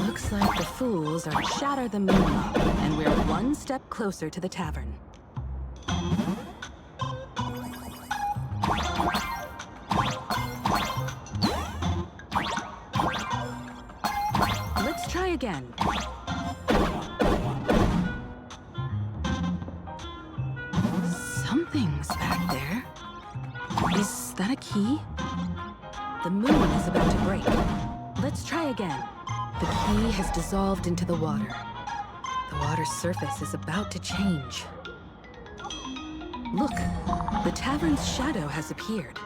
Looks like the fools are shatter the moon up, and we're one step closer to the tavern. Let's try again. Something's back there. Is that a key? The moon is about to break. Let's try again. The key has dissolved into the water. The water's surface is about to change. Look, the tavern's shadow has appeared.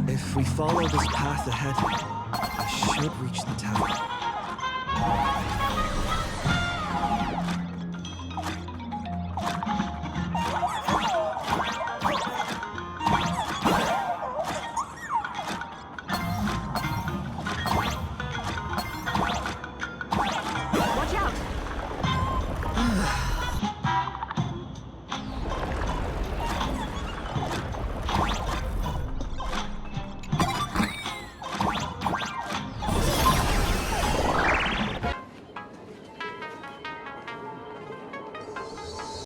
If we follow this path ahead, we should reach the tower.